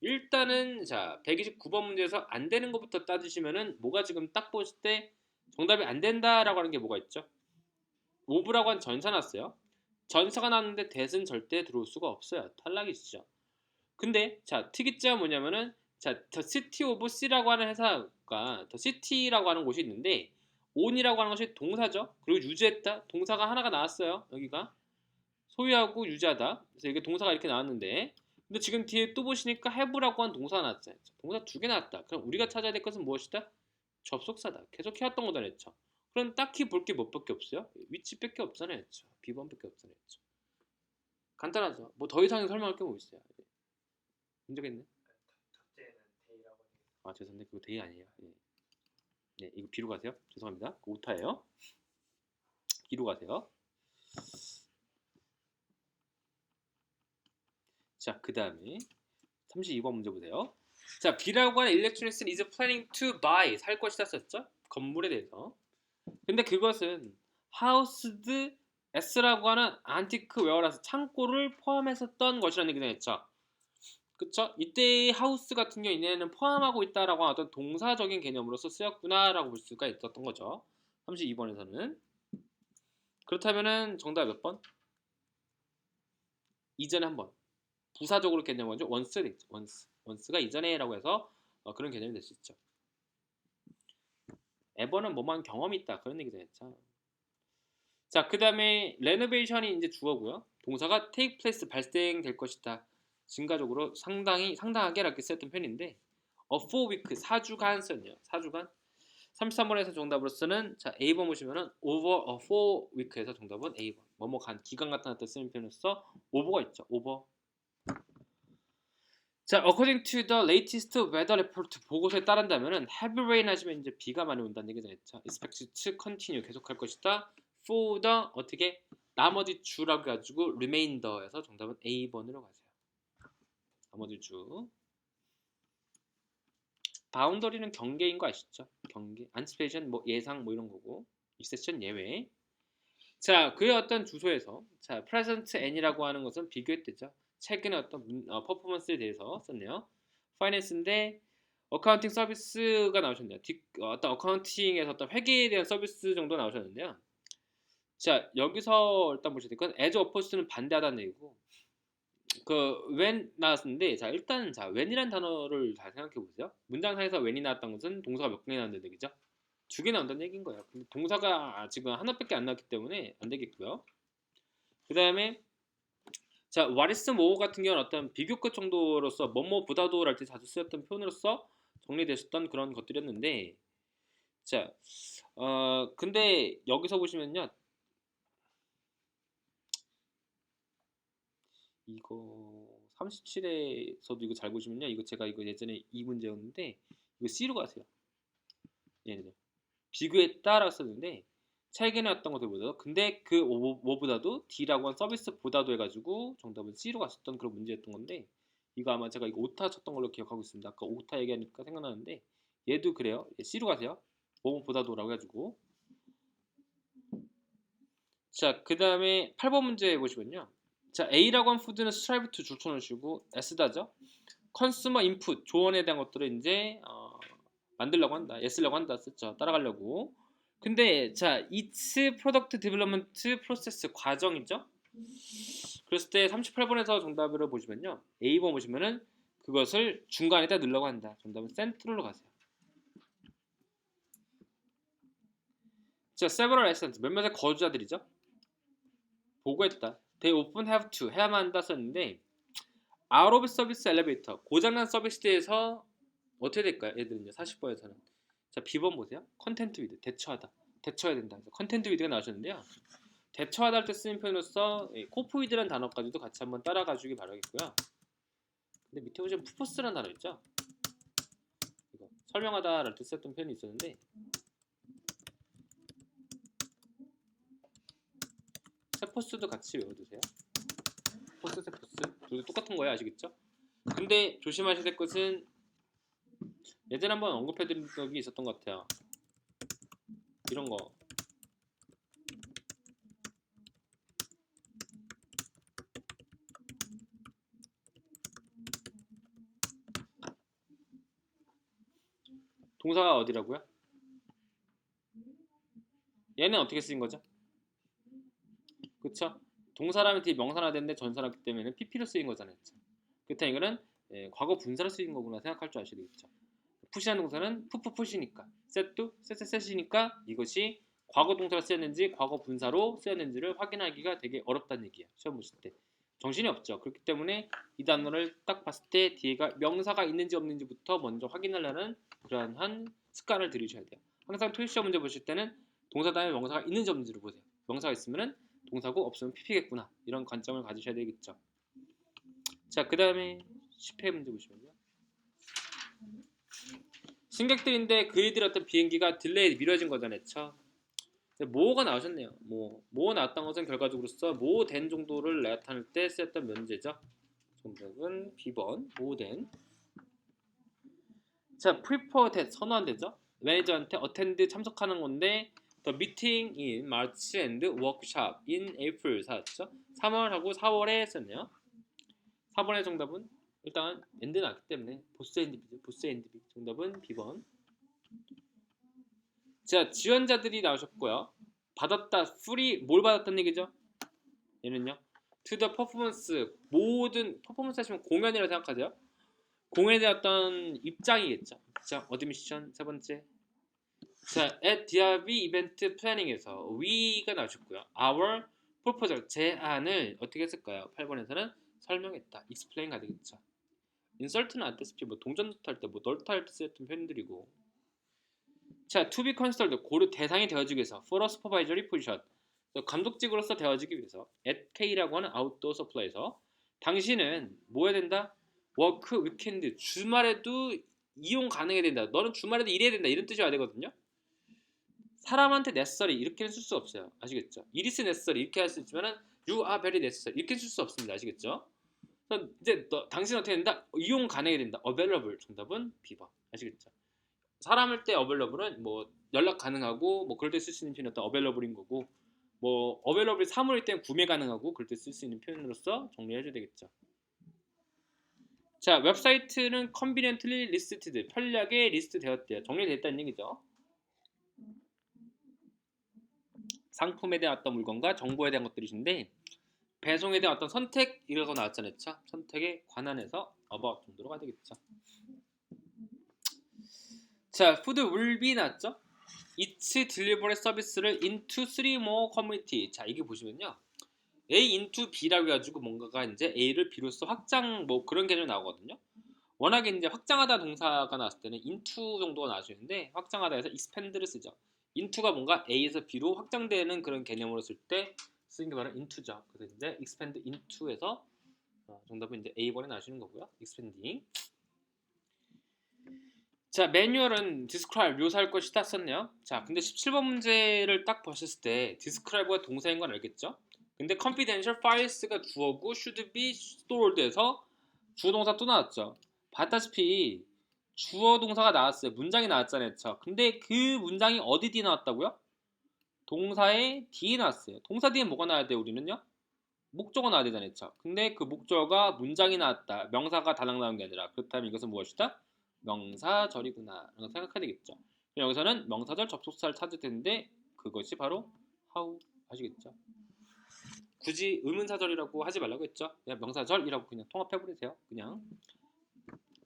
일단은 자 129번 문제에서 안 되는 것부터 따지시면은 뭐가 지금 딱 보실 때 정답이 안 된다라고 하는 게 뭐가 있죠? 오브라고 한 전사 났어요. 전사가 났는데 that은 절대 들어올 수가 없어요. 탈락이시죠. 근데 자 특이점은 뭐냐면은 자 The City of C라고 하는 회사가 The City라고 하는 곳이 있는데 on이라고 하는 것이 동사죠. 그리고 유지했다. 동사가 하나가 나왔어요. 여기가 소유하고 유지하다. 그래서 이게 동사가 이렇게 나왔는데 근데 지금 뒤에 또 보시니까 have라고 한 동사가 나왔잖아요. 동사 2개 나왔다. 그럼 우리가 찾아야 될 것은 무엇이다? 접속사다. 계속 해왔던 거다 그랬죠. 그럼 딱히 볼 게 뭐밖에 없어요? 위치밖에 없잖아요. 비번밖에 없잖아요. 간단하죠. 뭐 더 이상 설명할 게 뭐 있어요. 문제겠네. 아 죄송한데 그거 데이 아니에요. 네 이거 B로 가세요. 죄송합니다. 그 오타예요. B로 가세요. 자, 그 다음에 32번 문제 보세요. 자, B라고 하는 electrician is planning to buy 살 것이다 썼죠? 건물에 대해서. 근데 그것은 housed S라고 하는 안티크 웨어라서 창고를 포함했었던 것이라는 얘기가 했죠. 그쵸? 이때 하우스 같은 경우에는 포함하고 있다라고 하는 어떤 동사적인 개념으로서 쓰였구나라고 볼 수가 있었던 거죠. 32번에서는. 그렇다면은 정답 몇 번? 이전에 한 번. 부사적으로 개념 먼저 once가 되겠죠. once가 이전에라고 해서 그런 개념이 될 수 있죠. ever는 뭐만 경험이 있다 그런 얘기죠. 자, 그 다음에 renovation이 이제 주어고요. 동사가 take place 발생될 것이다. 증가적으로 상당하게 이렇게 쓰였던 편인데 a 4week 4주간 썼네요. 4주간. 33번에서 정답으로서는 자 A번 보시면은 over a 4week에서 정답은 A번. 뭐뭐 간 기간 같은 데 쓰는 표현으로서 over가 있죠. over. 자, according to the latest weather report 보고서에 따른다면은 heavy rain 하시면 이제 비가 많이 온다는 얘기죠. expected to continue 계속할 것이다. for the 어떻게 나머지 주라고 가지고 remainder에서 정답은 A번으로 가세요. 나머지 주. 바운더리는 경계인 거 아시죠? 경계. anticipation 뭐 예상 뭐 이런 거고. exception 예외. 자, 그의 어떤 주소에서 자, present and이라고 하는 것은 비교했대죠. 최근의 어떤 퍼포먼스에 대해서 썼네요. 파이낸스인데 어카운팅 서비스가 나오셨네요. 어떤 어카운팅에서 어떤 회계에 대한 서비스 정도 나오셨는데요. 자, 여기서 일단 보셔야 될 건 as opposed 는 반대하다는 얘기고 그 when 나왔는데 자, 일단 자, when이라는 단어를 잘 생각해 보세요. 문장상에서 when이 나왔던 것은 동사가 몇 개나 나온다는 얘기죠? 2개 나온다는 얘기인 거예요. 근데 동사가 지금 하나밖에 안 나왔기 때문에 안 되겠고요. 그 다음에 자, what is more 같은 경우는 어떤 비교급 정도로서 뭐뭐보다도 랄 때 자주 쓰였던 표현으로서 정리되셨던 그런 것들이었는데 자, 근데 여기서 보시면요. 이거 37에서도 이거 잘 보시면요. 이거 제가 이거 예전에 이 문제였는데 이거 C로 가세요. 얘네들. 비교했다라고 썼는데 최근에 어떤 것들보다도 근데 그 뭐보다도 D라고 한 서비스보다도 해가지고 정답은 C로 갔었던 그런 문제였던 건데 이거 아마 제가 이거 오타 쳤던 걸로 기억하고 있습니다. 아까 오타 얘기하니까 생각나는데 얘도 그래요. C로 가세요. 뭐보다도라고 해가지고 자, 그 다음에 8번 문제 보시면요. 자, A라고 한 푸드는 strive to 줄쳐놓으시고 S다죠. 컨슈머 인풋 조언에 대한 것들을 이제 만들려고 한다. 쓰려고 한다. 썼죠. 따라가려고. 근데 자, it's product development process 과정이죠. 그랬을 때 38번에서 정답을 보시면요. A번 보시면은 그것을 중간에다 넣으려고 한다. 정답은 central로 가세요. 자, several residents 몇몇의 거주자들이죠. 보고했다. They often have to 해야만 한다 썼는데 out of service elevator 고장난 서비스에서 어떻게 될까요? 얘들은요. 40번에서는 자, B번 보세요. content with 대처하다. 대처해야 된다. 그래서 content with가 나오셨는데요. 대처하다 할 때 쓰는 표현으로서 cope with라는 단어까지도 같이 한번 따라가 주기 바라겠고요. 근데 밑에 보시면 purpose라는 단어 있죠? 이거 설명하다 할 때 썼던 표현이 있었는데 세포스도 같이 외워두세요. 포스, 세포스 둘 똑같은 거예요. 아시겠죠? 근데 조심하셔야 될 것은 예전에 한번 언급해드린 적이 있었던 것 같아요. 이런 거 동사가 어디라고요? 얘는 어떻게 쓰인 거죠? 그쵸? 동사라면 뒤에 명사나 됐는데 전사라기 때문에 PP로 쓰인 거잖아요. 그렇다면 이거는 과거 분사로 쓰인 거구나 생각할 줄 아셔야 되겠죠. 푸시라는 동사는 푸푸푸시니까 셋도 셋셋셋이니까 이것이 과거 동사로 쓰였는지 과거 분사로 쓰였는지를 확인하기가 되게 어렵다는 얘기예요. 시험 보실 때 정신이 없죠. 그렇기 때문에 이 단어를 딱 봤을 때 뒤에가 명사가 있는지 없는지부터 먼저 확인하려는 그러한 습관을 들이셔야 돼요. 항상 토익 시험 문제 보실 때는 동사 다음에 명사가 있는지 없는지를 보세요. 명사가 있으면은 동사고 없으면 PP겠구나 이런 관점을 가지셔야 되겠죠. 자, 그 다음에 10회 문제 보시면요. 승객들인데 그이들 어떤 비행기가 딜레이 미뤄진 거잖아요. 모어가 나오셨네요. 모어 나왔던 것은 결과적으로서 모어 된 정도를 나타낼 때 쓰였던 면제죠. 정답은 B번 more than. 자, prefer that 선호한대죠. 매니저한테 attend 참석하는 건데 the meeting in March and workshop in April 사였죠. 3월하고 4월에 썼네요. 4번의 정답은 일단 엔드 나왔기 때문에 보스 엔드비죠. 보스 엔드비. 정답은 B번. 자, 지원자들이 나오셨고요. 받았다, free 뭘 받았다는 얘기죠? 얘는요. to the performance 모든 퍼포먼스 하시면 공연이라고 생각하세요. 공연에 대한 어떤 입장이겠죠. 자, 어드미션 세 번째. 자, at DRB 이벤트 플래닝에서 we가 나오셨고요. our proposal 제안을 어떻게 했을까요? 8번에서는 설명했다. explain가 되겠죠. insert는 아다시피 뭐 동전부터 할 때 뭐 널터 할 때 쓰였던 표현들이고. 자, to be considered 고려 대상이 되어지기 위해서 for a supervisory position 감독직으로서 되어지기 위해서 at K라고 하는 아웃도어 서플라이에서 당신은 뭐 해야 된다? 워크 위켄드 주말에도 이용 가능해야 된다. 너는 주말에도 일해야 된다. 이런 뜻이 와야 되거든요. 사람한테 necessary 이렇게는 쓸 수 없어요. 아시겠죠? It is necessary 이렇게 할 수 있지만은 you are very necessary 이렇게 쓸 수 없습니다. 아시겠죠? 그래서 이제 당신은 어떻게 된다? 이용 가능해야 된다. available 정답은 B번. 아시겠죠? 사람일 때 available은 뭐 연락 가능하고 뭐 그럴 때 쓸 수 있는 표현이 어떤 available인 거고 뭐 available 사물일 때 구매 가능하고 그럴 때 쓸 수 있는 표현으로서 정리해줘야 되겠죠. 자, 웹사이트는 conveniently listed 편리하게 리스트 되었대요. 정리됐다는 얘기죠. 상품에 대한 어떤 물건과 정보에 대한 것들이신데 배송에 대한 어떤 선택이라고 나왔잖아요. 선택에 관한해서 about 정도로 가야 되겠죠. 자, food will be 나왔죠? It's delivery 서비스를 into three more community. 자, 이게 보시면요. A into B라고 해가지고 뭔가가 이제 A를 B로서 확장 뭐 그런 개념이 나오거든요. 워낙에 이제 확장하다 동사가 나왔을 때는 into 정도가 나와주는데 확장하다 해서 expand를 쓰죠. into가 뭔가 A에서 B로 확장되는 그런 개념으로 쓸 때 쓰는 게 바로 into죠. 그래서 이제 expand into에서 정답은 이제 A번에 나오시는 거고요. expanding. 자, 매뉴얼은 describe 묘사할 것이다 썼네요. 자, 근데 17번 문제를 딱 보셨을 때 describe가 동사인 건 알겠죠? 근데 confidential files가 주어고 should be stored에서 주어 동사 또 나왔죠. 봤다시피 주어 동사가 나왔어요. 문장이 나왔잖아요. 근데 그 문장이 어디 뒤에 나왔다고요? 동사의 뒤에 나왔어요. 동사 뒤에 뭐가 나와야 돼요? 우리는요? 목적어가 나와야 되잖아요. 근데 그 목적어가 문장이 나왔다. 명사가 다lang 나온 게 아니라 그렇다면 이것은 무엇이다? 명사절이구나 라고 생각해야 되겠죠. 여기서는 명사절 접속사를 찾을 텐데 그것이 바로 how 아시겠죠? 굳이 의문사절이라고 하지 말라고 했죠. 그냥 명사절이라고 그냥 통합해버리세요. 그냥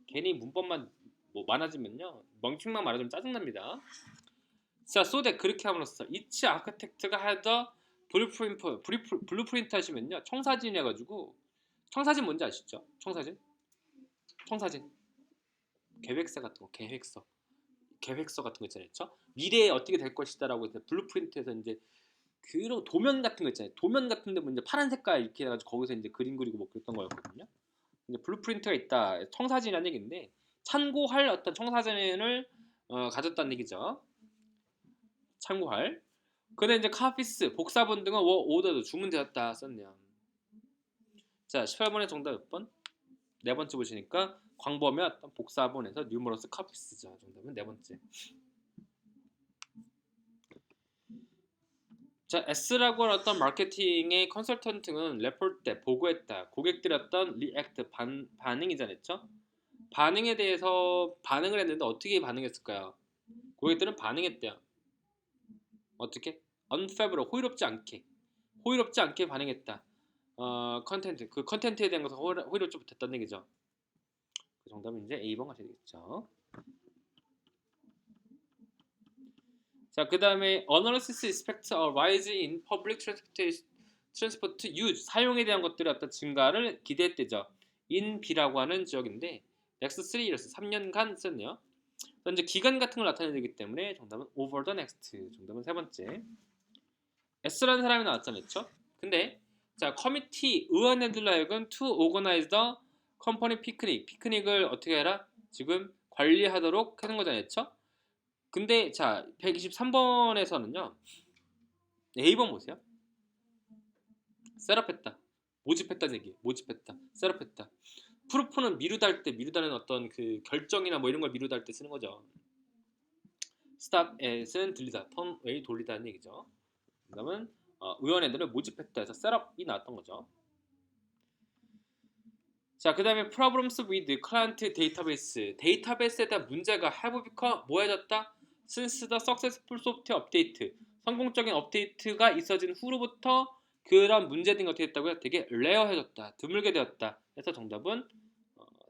괜히 문법만 뭐 많아지면요 명칭만 말하자면 짜증납니다. 자, so that 그렇게 함으로써 each architect가 had a blueprint 하시면요 청사진 해가지고 청사진 뭔지 아시죠? 청사진 계획서 같은 거 계획서 같은 거 있잖아요. 미래에 어떻게 될 것이다라고 해서 블루프린트에서 이제 그런 도면 같은 거 있잖아요. 도면 같은데 뭐 이제 파란 색깔 이렇게 해가지고 거기서 이제 그림 그리고 뭐 그랬던 거였거든요. 이제 블루프린트가 있다. 청사진이라는 얘기인데 참고할 어떤 청사진을 가졌다는 얘기죠. 참고할. 근데 이제 카피스, 복사본 등은 오더도 주문되었다 썼네요. 자, 18번의 정답 몇 번? 네 번째 보시니까 광범위한 어떤 복사본에서 뉴머러스 카피스죠. 정답은 네 번째. 자, S라고 하는 어떤 마케팅의 컨설턴트는 레포트 때 보고했다. 고객들의 어떤 리액트 반응이잖아요. 반응에 대해서 반응을 했는데 어떻게 반응했을까요? 고객들은 반응했대요. 어떻게? unfavorable 호의롭지 않게 반응했다. 컨텐트 그 컨텐트에 대한 것을 호의롭지 못했다는 얘기죠. 그 정답은 이제 A번 가셔야 되겠죠. 자, 그 다음에 analysis expect a rise in public transport use 사용에 대한 것들의 어떤 증가를 기대했대죠. in B라고 하는 지역인데 next 3years 3년간 썼네요. 이제 기간 같은 걸 나타내기 때문에 정답은 over the next 정답은 세 번째. S라는 사람이 나왔잖아요. 근데 자, 커미티 의원들로 하여금 to organize the company 피크닉을 어떻게 해라? 지금 관리하도록 하는 거잖아요. 근데 자, 123번에서는요. A번 보세요. 셋업했다. 모집했다는 얘기. 모집했다. 셋업했다. 프루프는 미루다 할 때 미루다는 어떤 그 결정이나 뭐 이런 걸 미루다 할 때 쓰는 거죠. stop at은 들리다, turn away 돌리다는 얘기죠. 그다음은 의원애들을 모집했다 해서 셋업이 나왔던 거죠. 자, 그 다음에 problems with client database. 데이터베이스에 대한 문제가 have become 뭐해졌다? since the successful software update. 성공적인 업데이트가 있어진 후로부터 그런 문제들이 어떻게 됐다고요? 되게 레어해졌다. 드물게 되었다. 그래서 정답은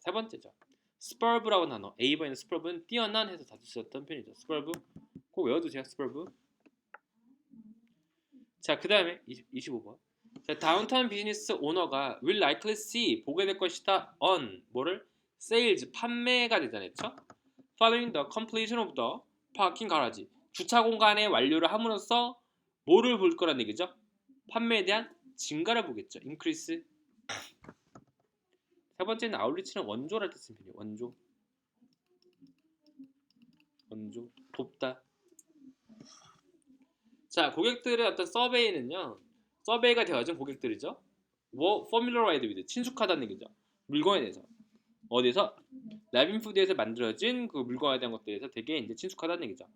세 번째죠. superb라고 단어. A번에는 superb는 뛰어난 해서 자주 쓰였던 표현이죠. superb. 꼭 외워두세요. superb. 자, 그 다음에 25번. 자, 다운타운 비즈니스 오너가 will likely see 보게 될 것이다 on 뭐를 sales 판매가 되잖아요. following the completion of the parking garage 주차 공간의 완료를 함으로써 뭐를 볼 거란 얘기죠? 판매에 대한 증가를 보겠죠. increase. 세 번째는 아울리치는 원조랄 때 쓰는 표현이에요. 원조 돕다. 자, 고객들의 어떤 서베이는요, 서베이가 되어진 고객들이죠. familiarized with 친숙하다는 얘기죠. 물건에 대해서 어디서 라빈푸드에서 만들어진 그 물건에 대한 것들에 대해서 되게 이제 친숙하다는 얘기죠.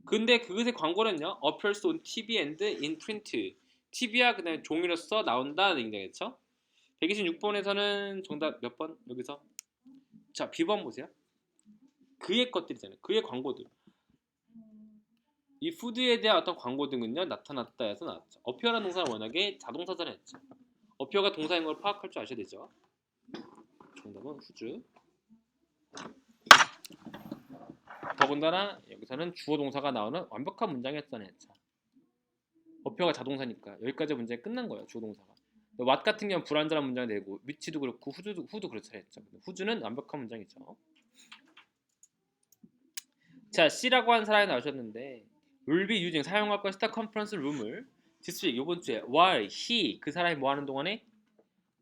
근데 그것의 광고는요, appears on TV and in print. TV와 그다음에 종이로서 나온다는 얘기겠죠. 126번에서는 정답 몇 번? 여기서 자, B번 보세요. 그의 것들이잖아요. 그의 광고들. 이 푸드에 대한 어떤 광고 등은요 나타났다 해서 나왔죠. 어피어라는 동사는 워낙에 자동사잖아요. 어피어가 동사인 걸 파악할 줄 아셔야 되죠. 정답은 후즈. 더군다나 여기서는 주어 동사가 나오는 완벽한 문장이었잖아요. 어피어가 자동사니까 여기까지 문장이 끝난 거예요. 주어 동사가. 왓 같은 경우는 불완전한 문장이 되고 위치도 그렇고 후도 그렇잖아요. 후즈는 완벽한 문장이죠. 자, C라고 한 사람이 나오셨는데 will be using 사용할 것이다 컨퍼런스 룸을 this week 이번 주에 while he 그 사람이 뭐 하는 동안에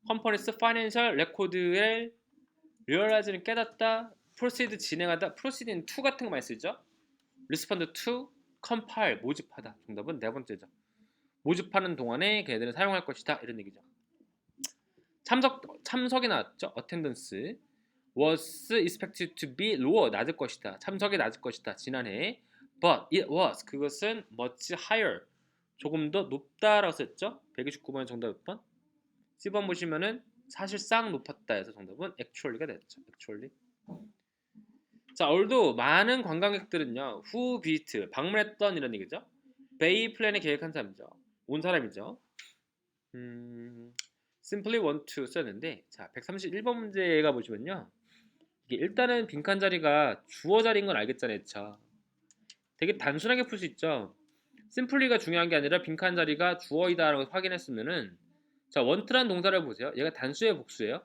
컨퍼런스 파이낸셜 레코드를 realize는 깨닫다 proceed 진행하다 proceeding to 같은 거 많이 쓰죠. respond to compile 모집하다. 정답은 네 번째죠. 모집하는 동안에 걔네들은 사용할 것이다 이런 얘기죠. 참석이 나왔죠. attendance was expected to be lower 낮을 것이다. 참석이 낮을 것이다. 지난해 but it was 그것은 much higher 조금 더 높다라고 썼죠. 129번의 정답 몇 번? C번 보시면은 사실상 높았다 해서 정답은 actually가 됐죠. actually. 자, although 많은 관광객들은요 who visit 방문했던 이런 얘기죠. Bay 플랜을 계획한 사람이죠. 온 사람이죠. simply want to 썼는데 자 131번 문제가 보시면요 이게 일단은 빈칸 자리가 주어 자리인 건 알겠잖아요. 되게 단순하게 풀 수 있죠. simply가 중요한 게 아니라 빈칸 자리가 주어이다라고 확인했으면은 자 want라는 동사를 보세요. 얘가 단수예요 복수예요?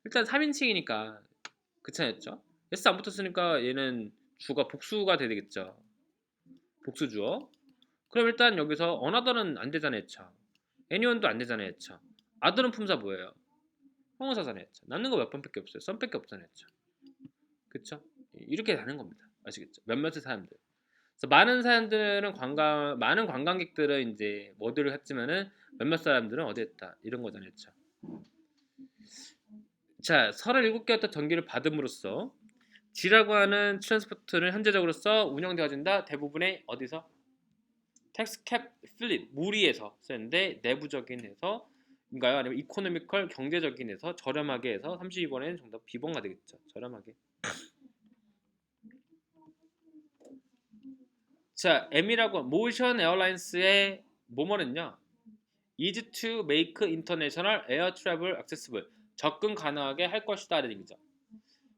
일단 3인칭이니까 그렇잖아요. s 안 붙었으니까 얘는 주가 복수가 돼야 되겠죠. 복수 주어. 그럼 일단 여기서 another는 안 되잖아요. anyone도 안 되잖아요. other는 품사 뭐예요? 형용사잖아요. 남는 거 몇 번밖에 없어요. some밖에 없잖아요. 그쵸? 이렇게 되는 겁니다. 아시겠죠? 몇몇의 사람들. 그래서 많은 사람들은 많은 관광객들은 이제 뭐들을 했지만은 몇몇 사람들은 어디 했다 이런 거잖아요. 자, 37개였던 전기를 받음으로써 G라고 하는 트랜스포트를 현재적으로 운영되어진다. 대부분의 어디서? 텍스캡 필릿 무리에서 쓰는데 내부적인 해서인가요? 아니면 이코노미컬 경제적인 해서 저렴하게 해서 32번에는 정답 B번가 되겠죠. 저렴하게. 자, M이라고 모션 에어라인스의 뭐뭐는요. is to make international air travel accessible. 접근 가능하게 할 것이다 라는 얘기죠.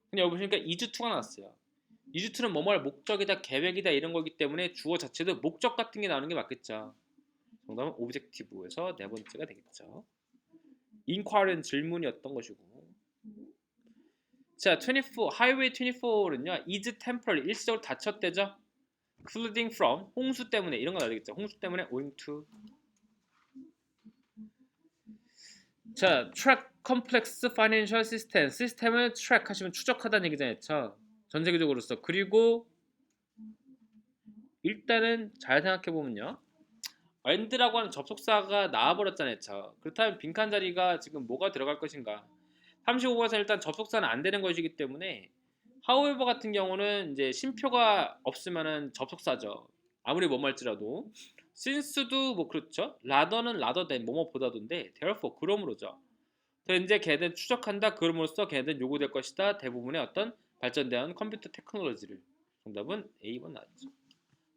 근데 여기 보시니까 is to가 나왔어요. is to는 뭐뭐할 목적이다, 계획이다 이런 거기 때문에 주어 자체도 목적 같은 게 나오는 게 맞겠죠. 정답은 objective에서 네 번째가 되겠죠. inquiry는 질문이었던 것이고. 자, 24 highway 24는요. is temporary 일시적으로 닫혔대죠. flooding from 홍수 때문에 이런 거 나와야 되겠죠. 홍수 때문에 owing to. 자, track complex financial system. 시스템을 track 하시면 추적하다는 얘기잖아요. 전 세계적으로서. 그리고 일단은 잘 생각해 보면요. and라고 하는 접속사가 나와버렸잖아요. 그렇다면 빈칸 자리가 지금 뭐가 들어갈 것인가? 35번에서 일단 접속사는 안 되는 것이기 때문에 however 같은 경우는 이제 쉼표가 없으면은 접속사죠. 아무리 뭐말지라도 since도 뭐 그렇죠. rather는 rather than 뭐뭐보다던데 therefore 그러므로죠. 그래서 이제 걔네들 추적한다. 그럼으로써 걔네들 요구될 것이다. 대부분의 어떤 발전된 컴퓨터 테크놀로지를. 정답은 A번 나왔죠.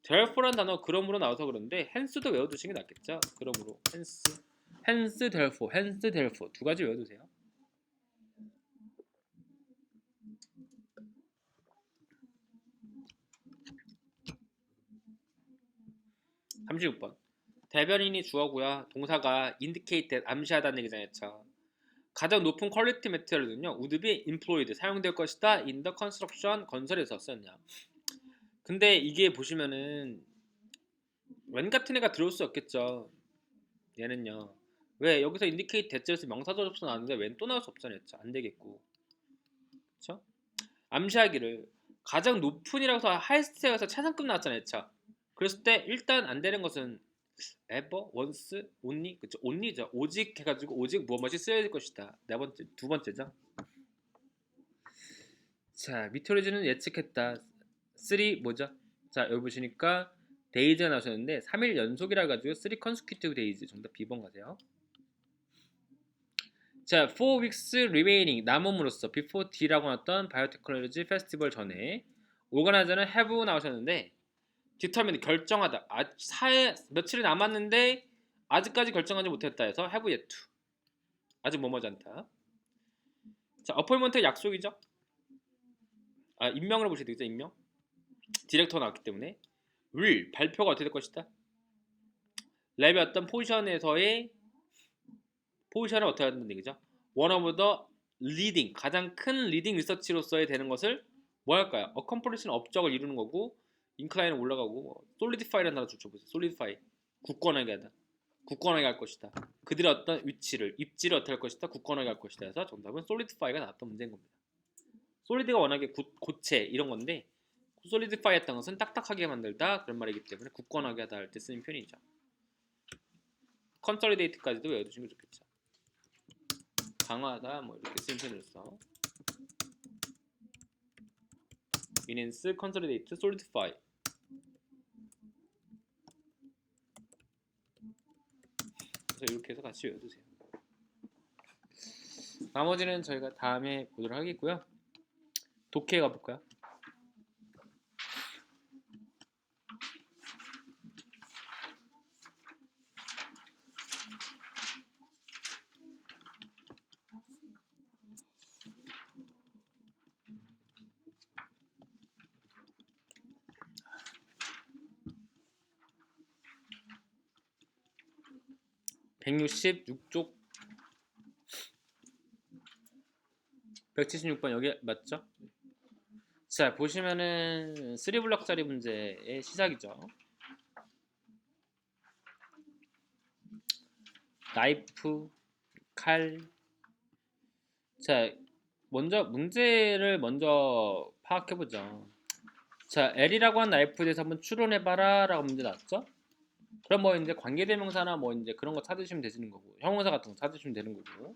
therefore란 단어 그러므로 나와서 그런데 hence도 외워두시는 게 낫겠죠. 그러므로 hence therefore 두 가지 외워두세요. 36번 대변인이 주어고요. 동사가 indicate that 암시하다는 얘기잖아요. 가장 높은 퀄리티 매테리얼은요. would be employed 사용될 것이다. in the construction 건설에서 썼냐. 근데 이게 보시면은 when 같은 애가 들어올 수 없겠죠. 얘는요. 왜 여기서 indicate that에서 명사절 접수 나왔는데 when 또 나올 수 없잖아요. 안 되겠고. 그렇죠? 암시하기를 가장 높은이라고 해서 하이스트에서 최상급 나왔잖아요. 그랬을 때 일단 안 되는 것은 ever, once, only, 그쵸? only죠. 오직 해가지고 오직 무엇이 쓰여질 것이다. 두 번째죠. 자, 미토리즈는 예측했다. 3 뭐죠? 자, 여기 보시니까 데이즈가 나오셨는데 3일 연속이라 가지고 3 consecutive days. 정답 B번 가세요. 자, 4 weeks remaining 남음으로써 before D라고 나왔던 바이오테크놀로지 페스티벌 전에 오가나이저는 have 나오셨는데 determine 결정하다. 며칠이 남았는데 아직까지 결정하지 못했다 해서 have yet to. 아직 뭐뭐지 않다. 자, appointment 약속이죠. 임명으로 보셔야 되겠죠. 임명. 디렉터가 나왔기 때문에 will 발표가 어떻게 될 것이다. 랩의 어떤 포지션에서의 포지션을 어떻게 한다는 얘기죠. one of the leading 가장 큰 리딩 리서치로서의 되는 것을 뭐 할까요? accomplish는 업적을 이루는 거고 incline은 올라가고 solidify라는 단어 붙여보세요. solidify 굳건하게 하다. 굳건하게 할 것이다. 그들의 어떤 위치를 입지를 어떻게 할 것이다. 굳건하게 할 것이다 해서 정답은 solidify가 나왔던 문제인 겁니다. solid가 워낙에 고체 이런 건데 solidify 했던 것은 딱딱하게 만들다 그런 말이기 때문에 굳건하게 하다 할 때 쓰는 표현이죠. consolidate까지도 외워두시면 좋겠죠. 강화하다 뭐 이렇게 쓰는 표현으로서 enhance, consolidate, solidify 그래서 이렇게 해서 같이 외워두세요. 나머지는 저희가 다음에 보도록 하겠고요. 독해 가볼까요? (166쪽) 176번 여기 맞죠? 자, 보시면은 3블럭짜리 문제의 시작이죠. 나이프, 칼. 자, 먼저 문제를 먼저 파악해보죠. 자, L이라고 한 나이프에 대해서 한번 추론해봐라 라고 문제 나왔죠? 그럼 뭐 이제 관계대명사나 뭐 이제 그런 거 찾으시면 되시는 거고, 형용사 같은 거 찾으시면 되는 거고.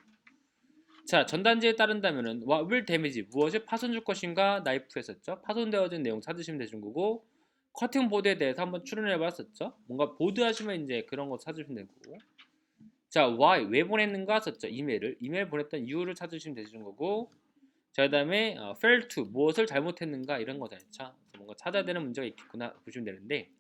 자, 전단지에 따른다면은 what will damage 무엇이 파손 줄 것인가 나이프 했었죠. 파손되어진 내용 찾으시면 되시는 거고, 커팅 보드에 대해서 한번 추론해 봤었죠. 뭔가 보드 하시면 이제 그런 거 찾으시면 되고. 자, why 왜 보냈는가 썼죠. 이메일 보냈던 이유를 찾으시면 되시는 거고. 자, 그다음에 fail to 무엇을 잘못했는가 이런 거잖아요. 뭔가 찾아야 되는 문제가 있겠구나 보시면 되는데.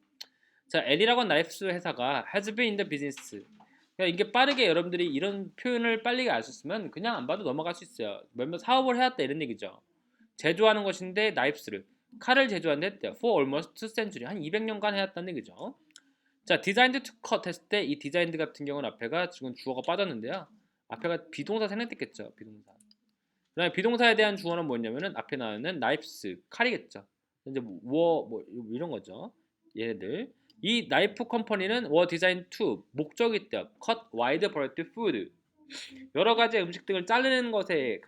자, L이라고 한 나이프스 회사가 has been in the business. 그러니까 이게 빠르게 여러분들이 이런 표현을 빨리 아셨으면 그냥 안 봐도 넘어갈 수 있어요. 몇몇 사업을 해왔다 이런 얘기죠. 제조하는 것인데 나이프스를 칼을 제조하는데 했대요. For almost 2century 한 200년간 해왔다는 얘기죠. 자, designed to cut 했을 때 이 designed 같은 경우는 앞에가 지금 주어가 빠졌는데요. 앞에가 비동사 생략됐겠죠. 비동사. 그다음에 비동사에 대한 주어는 뭐냐면은 앞에 나오는 나이프스 칼이겠죠. 이제 뭐 이런 거죠. 얘네들. 이 나이프 컴퍼니는 were designed to 목적이 있대요. cut wide variety food 여러 가지 음식 등을 자르는 것에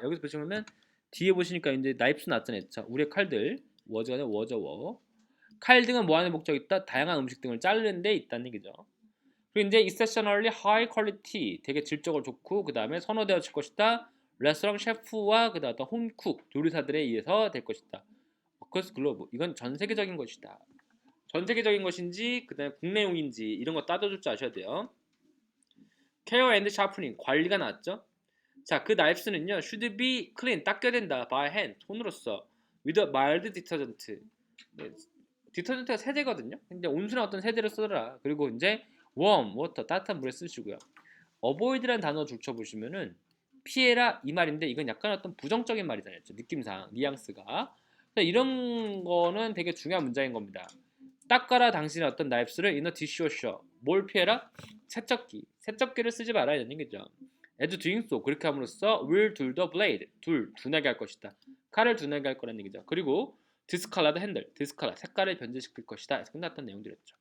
여기서 보시면은 뒤에 보시니까 이제 나이프스 나왔잖아요. 우리의 칼들 워즈가 아니라 워저워 칼 등은 뭐하는 목적이 있다? 다양한 음식 등을 자르는 데 있다는 얘기죠. 그리고 이제 exceptionally high quality 되게 질적으로 좋고 그 다음에 선호되어질 것이다. 레스토랑 셰프와 그 다음 홈쿡 요리사들에 의해서 될 것이다. 어커스 글로브 이건 전 세계적인 것이다. 전 세계적인 것인지 그 다음에 국내용인지 이런 거 따져줄 줄 아셔야 돼요. 케어 앤드 샤프닝 관리가 나왔죠. 자, 그 나이프스는요 should be clean 닦여야 된다 by hand 손으로써 with a mild detergent 디터전트가 세제거든요. 근데 온순한 어떤 세제를 쓰더라. 그리고 이제 warm water 따뜻한 물에 쓰시고요. avoid라는 단어 줄쳐보시면은 피해라 이 말인데 이건 약간 어떤 부정적인 말이잖아요. 느낌상 뉘앙스가. 이런 거는 되게 중요한 문장인 겁니다. 닦아라 당신의 어떤 나이프스를 in a dishwasher. 뭘 피해라? 세척기. 세척기를 쓰지 말아야 되는 거죠. as doing so 그렇게 함으로써 will dull the blade 둔하게 할 것이다. 칼을 둔하게 할 거라는 얘기죠. 그리고 디스컬러드 핸들 디스컬러 색깔을 변질시킬 것이다. 해서 끝났던 내용들이었죠.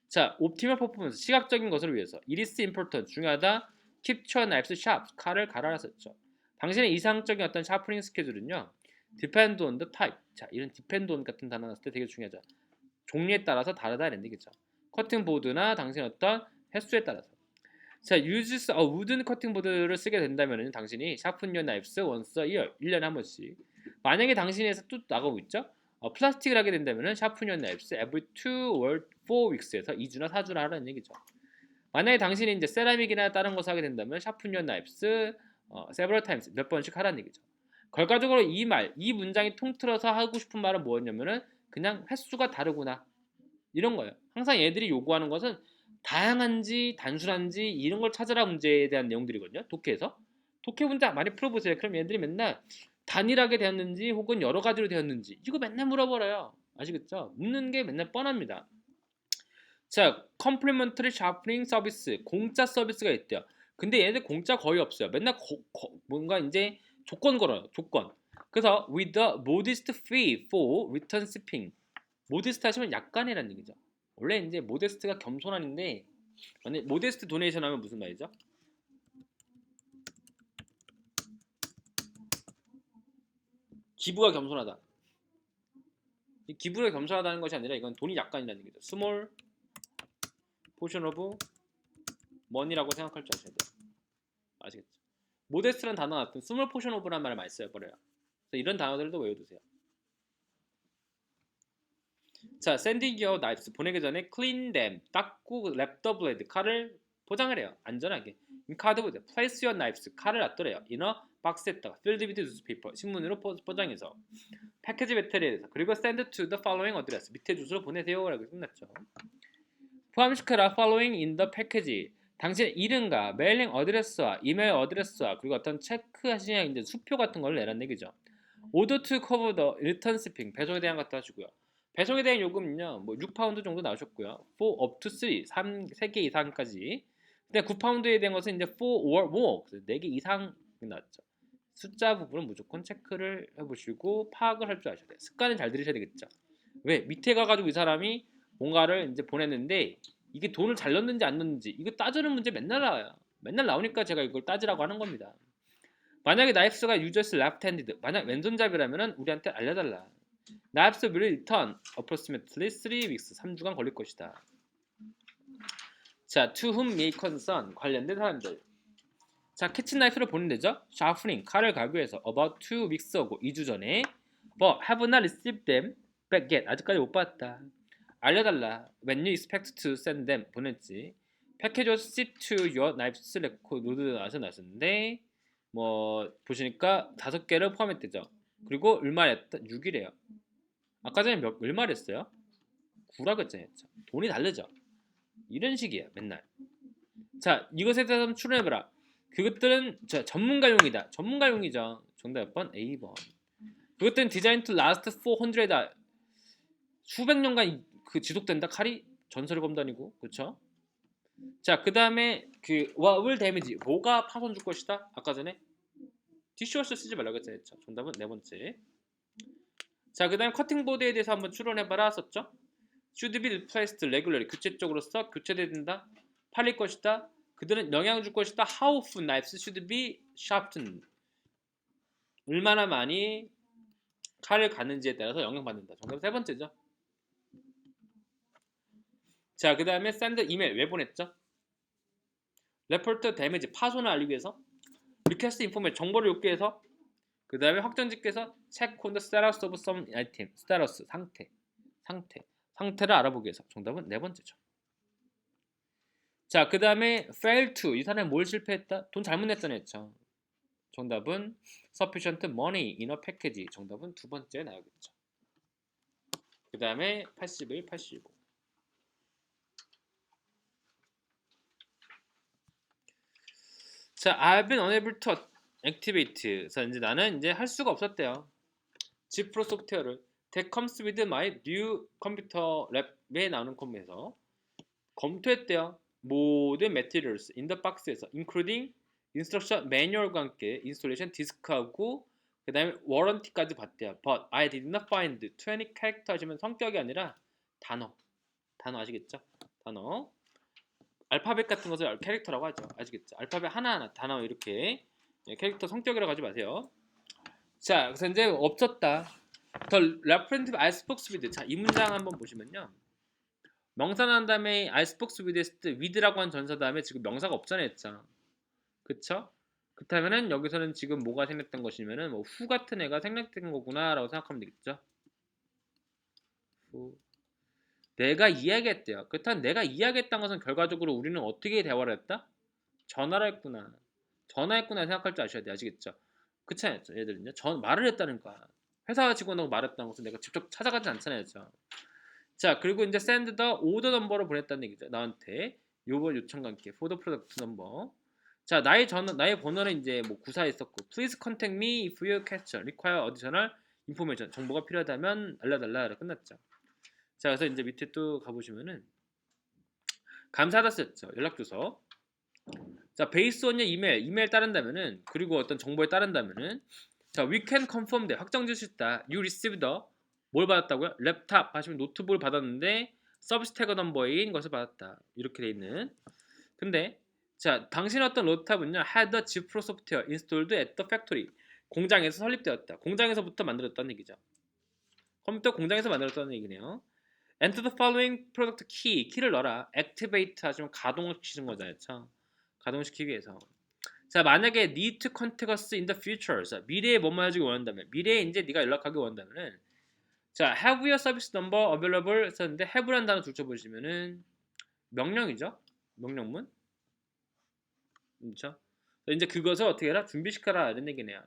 자, 옵티멀 퍼포먼스 시각적인 것을 위해서 it is important 중요하다. keep your knives sharp 칼을 갈아라 썼죠. 당신의 이상적인 어떤 샤프닝 스케줄은요 depend on the type. 자, 이런 depend on 같은 단어 나왔을 때 되게 중요하죠. 종류에 따라서 다르다는 얘기죠. 커팅 보드나 당신의 어떤 횟수에 따라서. 자, uses a wooden 커팅 보드를 쓰게 된다면 당신이 sharpen your knives once a year 1년에 한 번씩. 만약에 당신에서 또 나가고 있죠. 플라스틱을 하게 된다면 sharpen your knives every 2 or 4 weeks에서 2주나 4주나 하라는 얘기죠. 만약에 당신이 이제 세라믹이나 다른 것을 하게 된다면 sharpen your knives several times 몇 번씩 하라는 얘기죠. 결과적으로 이 문장이 통틀어서 하고 싶은 말은 뭐였냐면은 그냥 횟수가 다르구나 이런 거예요. 항상 얘들이 요구하는 것은 다양한지 단순한지 이런 걸 찾으라 문제에 대한 내용들이거든요. 독해에서 독해 문제 많이 풀어보세요. 그럼 얘들이 맨날 단일하게 되었는지 혹은 여러 가지로 되었는지 이거 맨날 물어버려요. 아시겠죠? 묻는 게 맨날 뻔합니다. 자, complimentary sharpening 서비스 공짜 서비스가 있대요. 근데 얘네들 공짜 거의 없어요. 맨날 뭔가 이제 조건 걸어요. 조건. 그래서 with a modest fee for return shipping. modest 하시면 약간이라는 얘기죠. 원래 이제 modest가 겸손한인데 modest donation 하면 무슨 말이죠? 기부가 겸손하다. 이 기부가 겸손하다는 것이 아니라 이건 돈이 약간이라는 얘기죠. small portion of money라고 생각할 줄 아셔야 돼요. 아시겠죠? modest라는 단어 같은 small portion of라는 말을 많이 써버려요. 그래서 이런 단어들도 외워두세요. 자, sending your knives 보내기 전에 clean them 닦고 wrap the blade 칼을 포장을 해요. 안전하게. cardboard place your knives 칼을 놔두래요. in a 박스에다가 filled with newspaper 신문으로 포장해서 패키지 배터리에서 그리고 send to the following address 밑에 주소로 보내세요 라고 끝났죠. 포함시켜라 following in the package 당신의 이름과 메일링 어드레스와 이메일 어드레스와 그리고 어떤 체크하시냐 이제 수표 같은 걸 내라는 얘기죠. order to cover the return shipping 배송에 대한 것도 하시고요. 배송에 대한 요금은요 뭐 6파운드 정도 나오셨고요. for up to 3개 이상까지. 근데 9파운드에 대한 것은 이제 for or more 4개 이상 나왔죠. 숫자 부분은 무조건 체크를 해보시고 파악을 할 줄 아셔야 돼요. 습관을 잘 들으셔야 되겠죠. 왜? 밑에 가가지고 이 사람이 뭔가를 이제 보냈는데 이게 돈을 잘 넣는지 안 넣는지 이거 따지는 문제 맨날 나와요. 맨날 나오니까 제가 이걸 따지라고 하는 겁니다. 만약에 나이프스가 users left-handed 만약 왼손잡이라면 우리한테 알려달라. 나이프스 will return approximately 3 weeks 3주간 걸릴 것이다. 자, to whom may concern 관련된 사람들. 자, 캐치 나이프를 보낸대죠. sharpening 칼을 가기 위해서 about 2 weeks ago 2주 전에 but have not received them back yet 아직까지 못 받았다. 알려달라. when you expect to send them 보냈지. 패키지 ship to your knives record 나셨는데 뭐 보시니까 5개를 포함했대죠. 그리고 얼마였다? 6이래요. 아까 전에 얼마를 했어요? 9라고 했잖아요. 돈이 다르죠. 이런 식이에요. 맨날. 자, 이것에 대해서 한번 추론해봐라. 그것들은 전문가용이다. 전문가용이죠. 정답 몇 번? A번. 그것들은 디자인 to last 400 수백 년간 그 지속된다. 칼이 전설의 검도 아니고 그렇죠? 자, 그 다음에 그 what will damage 뭐가 파손 줄 것이다? 아까 전에 디시워셔 쓰지 말라고 했잖아요. 정답은 4번째. 자, 그 다음에 커팅보드에 대해서 한번 추론해봐라 썼죠? should be replaced regularly 규칙적으로 써 교체돼야 된다. 팔릴 것이다. 그들은 영향을 줄 것이다. how often knives should be sharpened 얼마나 많이 칼을 가는지에 따라서 영향받는다. 정답 3번째죠. 자, 그 다음에 send 이메일 왜 보냈죠? 레포트 데미지 파손을 알리기 위해서, 리퀘스트 인포메이션 정보를 요구해서, 그 다음에 확정짓기해서 체크 온 더 스테러스 오브 썸 아이템, 스테러스 상태를 알아보기 위해서. 정답은 네 번째죠. 자, 그 다음에 fail to, 이 사람이 뭘 실패했다? 돈 잘못 냈잖아 했죠. 정답은 sufficient money in a package. 정답은 두 번째 나오겠죠. 그 다음에 81, 85. 자, I've been unable to activate. 그래서 이제 나는 이제 할 수가 없었대요. G 프로 소프트웨어를 that comes with my new computer 랩에 나오는 컴에서 검토했대요. 모든 materials in the box에서 including instruction manual과 함께 installation 디스크하고 그 다음에 warranty까지 봤대요. But I did not find 20 character 하시면 성격이 아니라 단어 아시겠죠? 단어 알파벳 같은 것을 캐릭터라고 하죠. 아시겠죠? 알파벳 하나하나 단어 이렇게 캐릭터 성격이라고 하지 마세요. 자, 그래서 이제 없었다. The reference I spoke with. 자, 이 문장 한번 보시면요. 명사 난 다음에 I spoke with 했을 때 with라고 한 전사 다음에 지금 명사가 없잖아요, 했죠. 그쵸? 그렇다면은 여기서는 지금 뭐가 생략된 것이면은 뭐 who 같은 애가 생략된 거구나라고 생각하면 되겠죠. who. 내가 이야기했대요. 그렇다면 내가 이야기했다는 것은 결과적으로 우리는 어떻게 대화를 했다? 전화를 했구나. 전화했구나 생각할 줄 아셔야 돼요. 아시겠죠? 그렇잖아요. 얘들은요. 말을 했다는 거야. 회사 직원하고 말했다는 것은 내가 직접 찾아가지 않잖아요. 자, 그리고 이제 send the order number를 보냈다는 얘기죠. 나한테 요번 요청과 함께 for the product number. 자, 나의 번호는 이제 뭐 구사에 있었고 please contact me if you question require additional information. 정보가 필요하다면 알려달라. 끝났죠. 자, 그래서 이제 밑에 또 가보시면은 감사하다 썼죠. 연락주소. 자, based on your 이메일 따른다면은 그리고 어떤 정보에 따른다면은 자, we can confirm that 확정 지을 수 있다. You received 뭘 받았다고요? 랩탑 하시면 노트북을 받았는데 서비스 태그 넘버인 것을 받았다. 이렇게 돼 있는. 근데 자, 당신의 어떤 랩탑은요 had the G Pro software installed at the factory. 공장에서 설립되었다. 공장에서부터 만들었다는 얘기죠. 컴퓨터 공장에서 만들었다는 얘기네요. Enter the following product key. 키를 넣어라. Activate 하시면 가동시키는 거잖아요. 가동시키기 위해서. 자, 만약에 need to contact us in the future. 자, 미래에 뭐뭐 해주기 원한다면 미래에 이제 네가 연락하기 원한다면은 자, have your service number available 썼는데 have라는 단어 둘쳐보시면은 명령이죠. 명령문. 그렇죠? 이제 그것을 어떻게 해라? 준비시켜라 이런 얘기네요.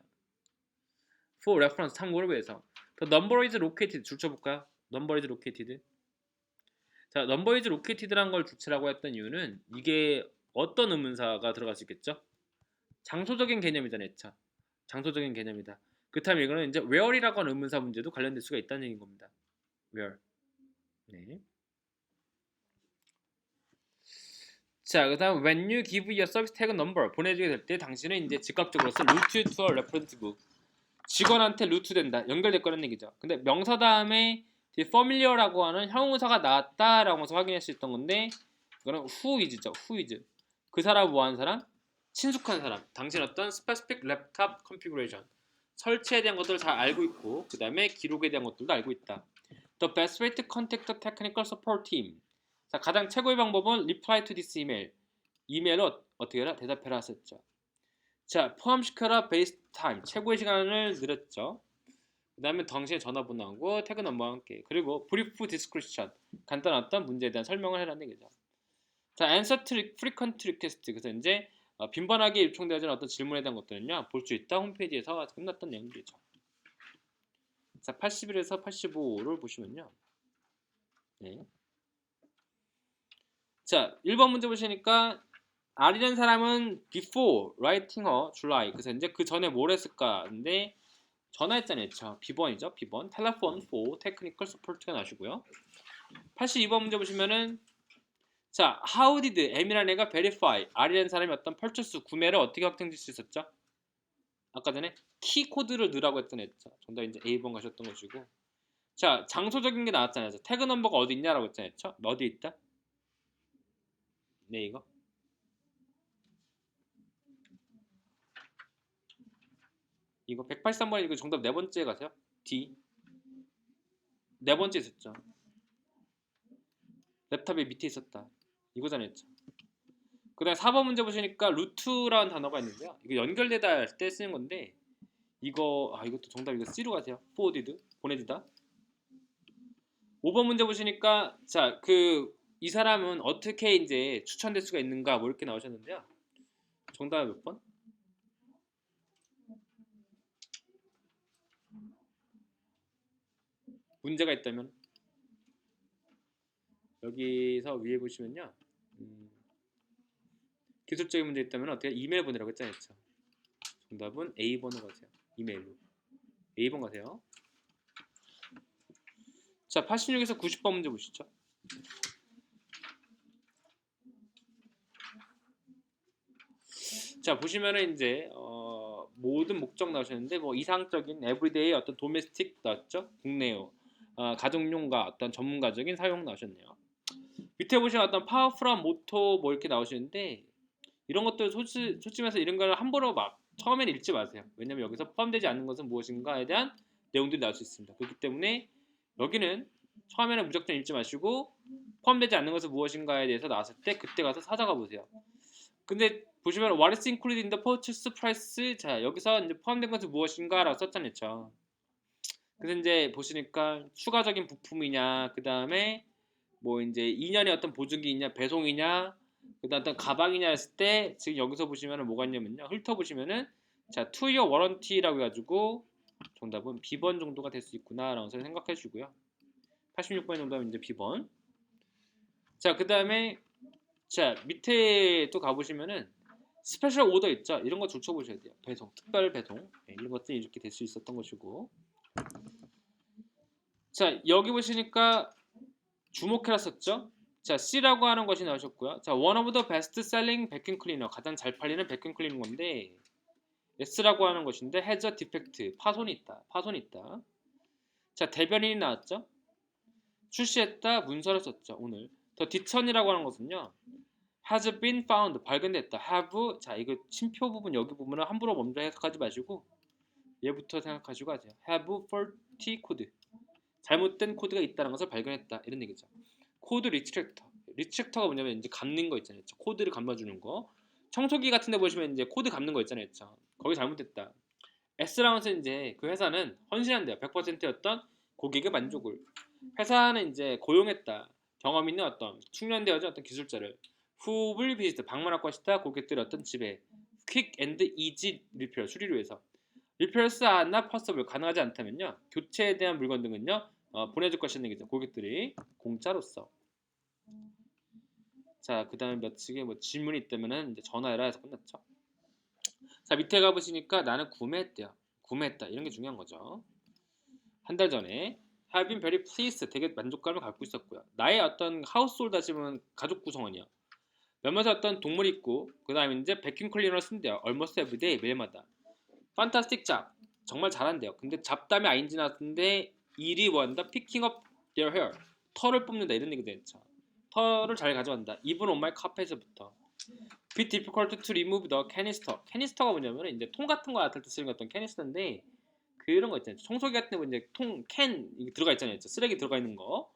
For reference 참고를 위해서. The number is located 줄쳐볼까요? Number is located. 자, number is located라는 걸 주체라고 했던 이유는 이게 어떤 의문사가 들어갈 수 있겠죠? 장소적인 개념이잖아요. 장소적인 개념이다. 그렇다면 이거는 이제 where이라고 하는 의문사 문제도 관련될 수가 있다는 얘기인 겁니다. where. 네. 자, 그다음 when you give your service tag number 보내주게 될 때 당신은 이제 즉각적으로 route to a reference book 직원한테 루트된다. 연결될 거라는 얘기죠. 근데 명사 다음에 familiar라고 하는 형용사가 나왔다라고 해서 확인할 수 있던 건데 이거는 who is죠. who is. 그 사람 뭐 하는 사람? 친숙한 사람. 당신 어떤 specific laptop configuration 설치에 대한 것들을 잘 알고 있고 그 다음에 기록에 대한 것들도 알고 있다. The best way to contact the technical support team. 자, 가장 최고의 방법은 reply to this email. 이메일로 어떻게 해라? 대답해라 했죠. 자, 포함시켜라 베이스 타임. 최고의 시간을 늘렸죠. 그 다음에 당신의 전화번호하고 태그 넘버와 함께. 그리고 brief description. 간단한 어떤 문제에 대한 설명을 해라는 얘기죠. 자, answer to frequent request. 그래서 이제 빈번하게 요청되어지는 어떤 질문에 대한 것들은요 볼 수 있다. 홈페이지에서 끝났던 내용들이죠. 자, 81에서 85를 보시면요. 네. 자, 1번 문제 보시니까 R이라는 사람은 before writing her July. 그래서 이제 그 전에 뭘 했을까? 근데 전화했잖아요. B번이죠. B번. Telephone for technical support가 나시고요. 82번 문제 보시면은 자, how did M이라는 애가 verify R이라는 사람이 어떤 purchase 구매를 어떻게 확정질 수 있었죠? 아까 전에 키 코드를 넣으라고 했던 애죠. 정답 이제 A번 가셨던 것이고. 자, 장소적인 게 나왔잖아요. 태그 넘버가 어디 있냐라고 했잖아요. 어디 있다? 네, 이거. 이거 183번에 이거 정답 네 번째 가세요. D. 네 번째 있었죠. 랩탑의 밑에 있었다. 이거잖아요. 그다음 4번 문제 보시니까 루트라는 단어가 있는데요. 이거 연결되다 할 때 쓰는 건데 이것도 정답 이거 C로 가세요. forwarded 보내주다. 5번 문제 보시니까 자, 이 사람은 어떻게 이제 추천될 수가 있는가 뭐 이렇게 나오셨는데요. 정답 몇 번? 문제가 있다면 여기서 위에 보시면요. 기술적인 문제 있다면 어떻게 이메일 보내라고 했잖아요. 정답은 A번으로 가세요. 이메일로. A번 가세요. 자, 86에서 90번 문제 보시죠. 자, 보시면은 이제 모든 목적 나오셨는데 뭐 이상적인 에브리데이 어떤 도메스틱 나왔죠? 국내요. 가정용과 어떤 전문가적인 사용 나오셨네요. 밑에 보시면 어떤 파워풀한 모토 뭐 이렇게 나오시는데 이런 것들 솔직히 말해서 이런 걸 함부로 막 처음에는 읽지 마세요. 왜냐면 여기서 포함되지 않는 것은 무엇인가에 대한 내용들이 나올 수 있습니다. 그렇기 때문에 여기는 처음에는 무조건 읽지 마시고 포함되지 않는 것은 무엇인가에 대해서 나왔을 때 그때 가서 찾아가 보세요. 근데 보시면 what is included in the purchase price, 자 여기서 이제 포함된 것은 무엇인가라고 썼잖아요. 그래서 이제 보시니까 추가적인 부품이냐, 그 다음에 뭐 이제 2년의 어떤 보증기 있냐, 배송이냐, 그다음 어떤 가방이냐 했을 때 지금 여기서 보시면은 뭐가 있냐면요, 훑어보시면은 자 2year warranty라고 해가지고 정답은 B번 정도가 될 수 있구나라고 생각해 주시고요. 86번 정답은 이제 B번. 자, 그 다음에 자 밑에 또 가보시면은 스페셜 오더 있죠. 이런 거 줄쳐보셔야 돼요. 배송, 특별 배송, 이런 것들이 이렇게 될 수 있었던 것이고. 자, 여기 보시니까 주목해라 썼죠. 자, C라고 하는 것이 나오셨고요. 자, one of the best selling vacuum cleaner, 가장 잘 팔리는 vacuum cleaner 건데 S라고 하는 것인데 has a defect, 파손이 있다. 자, 대변인이 나왔죠. 출시했다, 문서를 썼죠. 오늘 더 디천이라고 하는 것은요, has been found, 발견됐다. have, 자 이거 심표 부분 여기 보면은 함부로 먼저 해석하지 마시고 얘부터 생각하시고 하세요. have faulty code, 잘못된 코드가 있다는 것을 발견했다, 이런 얘기죠. 코드 리스트렉터가 뭐냐면 이제 감는 거 있잖아요. 코드를 감아주는 거. 청소기 같은 데 보시면 이제 코드 감는 거 있잖아요. 거기 잘못됐다. S라는 것은 이제 그 회사는 헌신한대요. 100%였던 고객의 만족을. 회사는 이제 고용했다. 경험 있는 어떤 숙련되어진 어떤 기술자를 who will visit, 방문할 것이다. 고객들의 어떤 집에 quick and easy repair, 수리를 위해서. repairs are not possible, 가능하지 않다면요, 교체에 대한 물건 등은요 보내줄 것이라는 얘기죠. 고객들이 공짜로서. 자, 그 다음에 몇 층에 뭐 질문이 있다면은 이제 전화해라 해서 끝났죠. 자, 밑에 가보시니까 나는 구매했다, 이런 게 중요한 거죠. 한 달 전에 have been very pleased, 되게 만족감을 갖고 있었고요. 나의 어떤 하우스홀드 하시면 가족 구성원이요. 몇몇의 어떤 동물이 있고, 그 다음에 이제 베큐um 클리너를 쓴대요. almost every day, 매일마다. fantastic job, 정말 잘한대요. 근데 잡담이 ing 나왔는데 일이 뭐한다? picking up their hair, 털을 뽑는다, 이런 얘기 되죠. 털을 잘 가져간다. even on my carpet부터. be difficult to remove the canister. canister가 뭐냐면 이제 통 같은 거 놔둘 때 쓰는 어떤 canister인데 그런 거 있잖아요. 청소기 같은 거 이제 캔 들어가 있잖아요. 쓰레기 들어가 있는 거.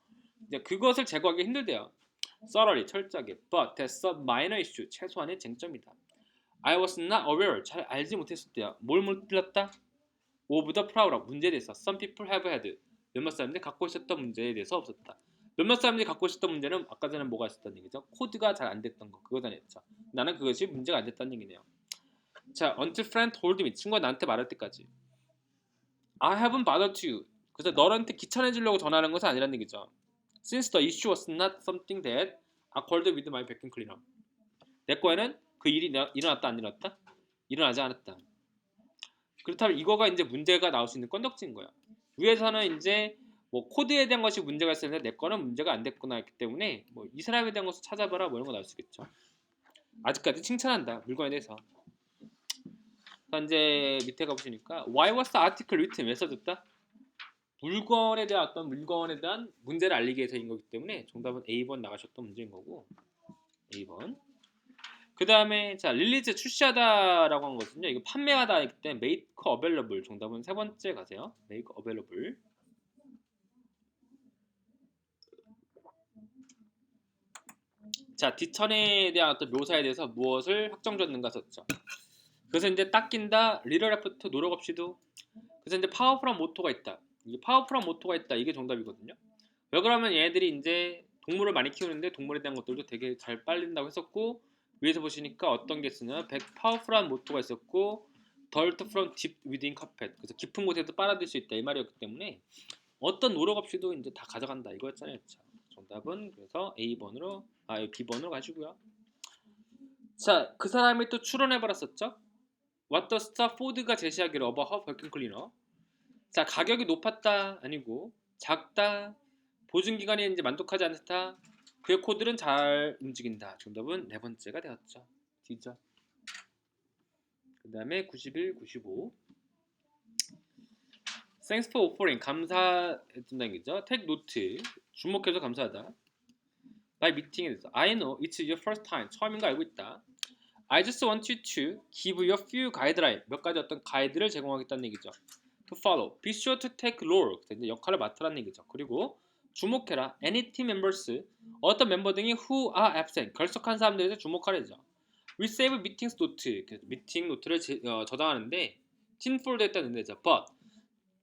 이제 그것을 제거하기 힘들대요. thoroughly, 철저하게. But that's a minor issue, 최소한의 쟁점이다. I was not aware, 잘 알지 못했었대요. 뭘 몰랐다? of the problem, 문제에 대해서. Some people have had, 몇몇 사람들이 갖고 있었던 문제에 대해서 없었다. 몇몇 사람들이 갖고 있었던 문제는 아까 전에 뭐가 있었다는 얘기죠? 코드가 잘 안 됐던 거, 그거다 했죠. 나는 그것이 문제가 안 됐다는 얘기네요. 자, until friend told me, 친구가 나한테 말할 때까지. I haven't bothered you, 그래서 너한테 귀찮아지려고 전화하는 것은 아니라는 얘기죠. Since the issue was not something that I called with my vacuum cleaner, 내 거에는 그 일이 일어났다 안 일어났다? 일어나지 않았다. 그렇다면 이거가 이제 문제가 나올 수 있는 건덕지인 거야. 위에서는 이제 뭐 코드에 대한 것이 문제가 있었는데 내 거는 문제가 안 됐구나 했기 때문에 뭐 이 사람에 대한 것을 찾아봐라 뭐 이런 거 나올 수 있겠죠. 아직까지 칭찬한다, 물건에 대해서. 이제 밑에 가보시니까 Why was the article written, 왜 써졌다? 물건에 대한 문제를 알리기 위해서인 거기 때문에 정답은 A번 나가셨던 문제인 거고, A번. 그 다음에 자, 릴리즈, 출시하다라고 한 것은요, 이거 판매하다 했기 때문에 make available, 정답은 세 번째 가세요. make available. 자, 뒷천에 대한 어떤 묘사에 대해서 무엇을 확정졌는가 썼죠. 그래서 이제 딱 낀다, 리럴 애프터 노력 없이도. 그래서 이제 파워풀한 모토가 있다. 이게 파워풀한 모토가 있다. 이게 정답이거든요. 왜 그러면 얘네들이 이제 동물을 많이 키우는데 동물에 대한 것들도 되게 잘 빨린다고 했었고, 위에서 보시니까 어떤 게 쓰냐, 파워풀한 모토가 있었고, dirt from deep within carpet. 그래서 깊은 곳에도 빨아들 수 있다 이 말이었기 때문에 어떤 노력 없이도 이제 다 가져간다 이거였잖아요. 자, 정답은 그래서 A번으로 B번으로 가시고요. 자, 그 사람이 또 추론해버렸었죠. What the Stafford가 제시하기로 about her vacuum cleaner. 자, 가격이 높았다 아니고 작다, 보증 기간이 이제 만족하지 않다, 그의 코드는 잘 움직인다. 정답은 네 번째가 되었죠. D죠. 그 다음에 91, 95. Thanks for offering. 감사했던 얘기죠. Take note. 주목해서 감사하다. by meeting에 대해서. I know it's your first time. 처음인 거 알고 있다. I just want you to give you a few guidelines. 몇 가지 어떤 가이드를 제공하겠다는 얘기죠. To follow. Be sure to take role. 이제 역할을 맡으라는 얘기죠. 그리고 주목해라. Any team members. 어떤 멤버 등이 who are absent. 결석한 사람들에 대해서 주목하래죠. We save meetings note. 미팅 노트를 저장하는데 tin folder에 있다는 데죠. But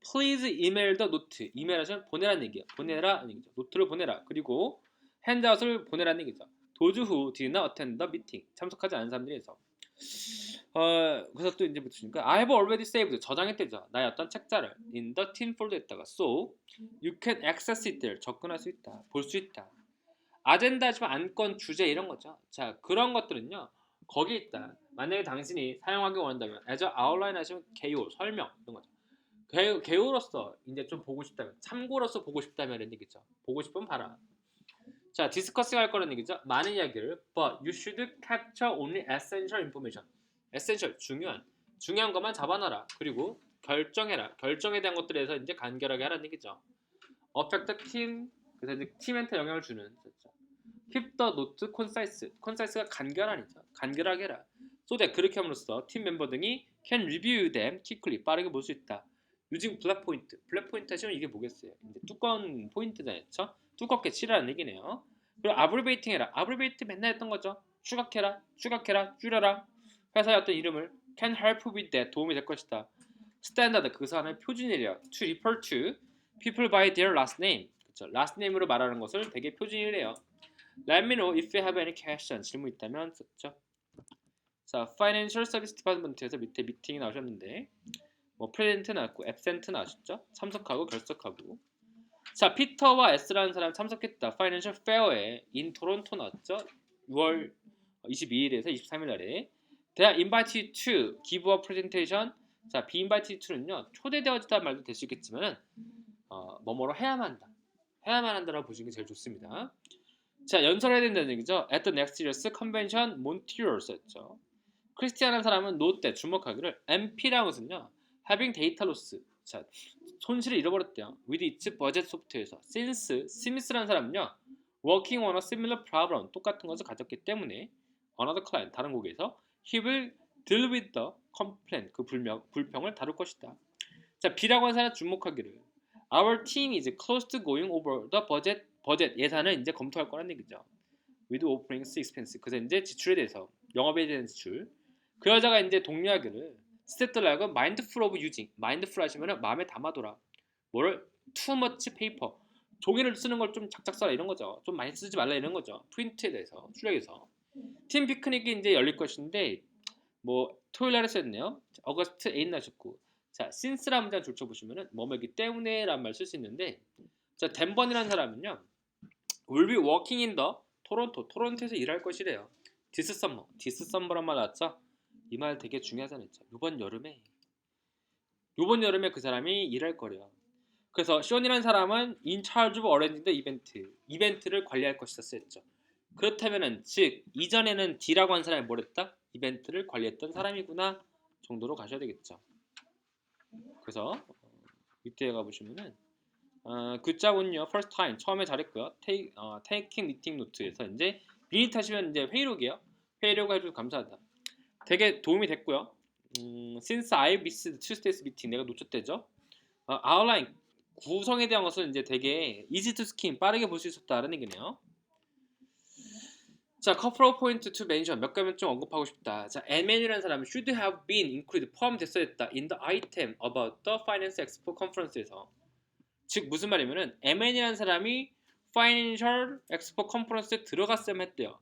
please email the note. 이메일하시면 보내라는 얘기야. 보내라는 얘기죠. 노트를 보내라. 그리고 핸드아웃을 보내라는 얘기죠. Those who did not attend the meeting. 참석하지 않은 사람들에서. 그래서 또 이제 붙으니까 I have already saved. 저장했대죠. 나의 어떤 책자를 in the tin folder에다가. So you can access it there. 접근할 수 있다. 볼 수 있다. 아젠다 하시면 안건, 주제 이런 거죠. 자, 그런 것들은요. 거기에 있다. 만약에 당신이 사용하기 원한다면 as a outline 하시면 개요, 설명 이런 거죠. 개요로서 이제 좀 보고 싶다면, 참고로서 보고 싶다면 이런 얘기죠. 보고 싶으면 봐라. 자, 디스커스 할 거라는 얘기죠. 많은 이야기를 but you should capture only essential information. essential, 중요한 것만 잡아놔라. 그리고 결정해라. 결정에 대한 것들에 대해서 이제 간결하게 하라는 얘기죠. affect team, 그래서 이제 팀한테 영향을 주는. 그렇죠. keep the note concise. concise가 간결하니죠. 간결하게 해라. so that 그렇게 함으로써 팀 멤버 등이 can review them quickly. 빠르게 볼 수 있다. using black point. black point 하시면 이게 뭐겠어요? 이제 두꺼운 포인트잖아요. 그렇죠? 두껍게 칠하라는 얘기네요. 그리고 abbreviating 해라. abbreviate 맨날 했던 거죠. 추각해라, 줄여라. 회사의 어떤 이름을 can help with that. 도움이 될 것이다. standard, 그 사람의 표준이래요. to refer to people by their last name. 그렇죠. last name으로 말하는 것을 되게 표준이래요. Let me know if you have any question. 질문 있다면 썼죠. 자, Financial Service Department에서 밑에 미팅이 나오셨는데 뭐 present 나왔고 absent 나왔죠. 참석하고 결석하고. 자, 피터와 S라는 사람 참석했다. Financial Fair에 in 토론토 나왔죠. 6월 22일에서 23일 날에. They are invited to give a presentation. 자, be invited to는요. 초대되어지다 말도 될 수 있겠지만 뭐뭐로 해야만 한다라고 보시는 게 제일 좋습니다. 자, 연설해야 된다는 얘기죠. At the next year's convention, Montreal였죠. 크리스티안한 사람은 note 때 주목하기를. MP라는 것은요. having data loss. 자, 손실을 잃어버렸대요. with its budget software에서. since 스미스라는 사람은요. working on a similar problem. 똑같은 것을 가졌기 때문에 another client, 다른 고객에서 he will deal with the complaint. 그 불평을 다룰 것이다. 자, B라고 하는 사람 주목하기를. Our team is close to going over the budget. 예산을 이제 검토할 거란 얘기죠. With offerings expense. 그래서 이제 지출에 대해서, 영업에 대한 지출. 그 여자가 이제 독려하기를 스태프들하고 mindful of using. mindful 하시면 마음에 담아둬라. 뭐를? too much paper. 종이를 쓰는 걸 좀 작작 써라 이런 거죠. 좀 많이 쓰지 말라 이런 거죠. 프린트에 대해서, 출력에서. 팀 피크닉이 이제 열릴 것인데 뭐 토요일 날에 썼네요. 어거스트 8 나셨고. 자, since라는 문장 줄쳐보시면은 뭐뭐이기 때문에 라는 말 쓸 수 있는데, 자, 댄번이라는 사람은요. will be working in the 토론토에서 일할 것이래요. this summer란 말 나왔죠? 이 말 되게 중요하잖아요. 요번 여름에 그 사람이 일할 거래요. 그래서 쇼니라는 사람은 in charge of arranging the 이벤트를 관리할 것이다 쓰였죠. 그렇다면은 즉 이전에는 D라고 한 사람이 뭘 했다? 이벤트를 관리했던 사람이구나 정도로 가셔야 되겠죠. 그래서 밑에 가보시면은 good job은요 first time 처음에 잘했고요. taking meeting note에서 이제 미닛 하시면 이제 회의록이에요. 회의록 해줘서 감사하다. 되게 도움이 됐고요. since I missed Tuesday's meeting, 내가 놓쳤대죠. outline 구성에 대한 것은 이제 되게 easy to skim, 빠르게 볼 수 있었다라는 얘기네요. 자, couple of points to mention 몇 가지 좀 언급하고 싶다. 자, MN이라는 사람은 should have been included 포함됐어야 했다 in the item about the finance expo conference에서. 즉 무슨 말이면은 MN이라는 사람이 Financial Expo Conference에 들어갔으면 했대요.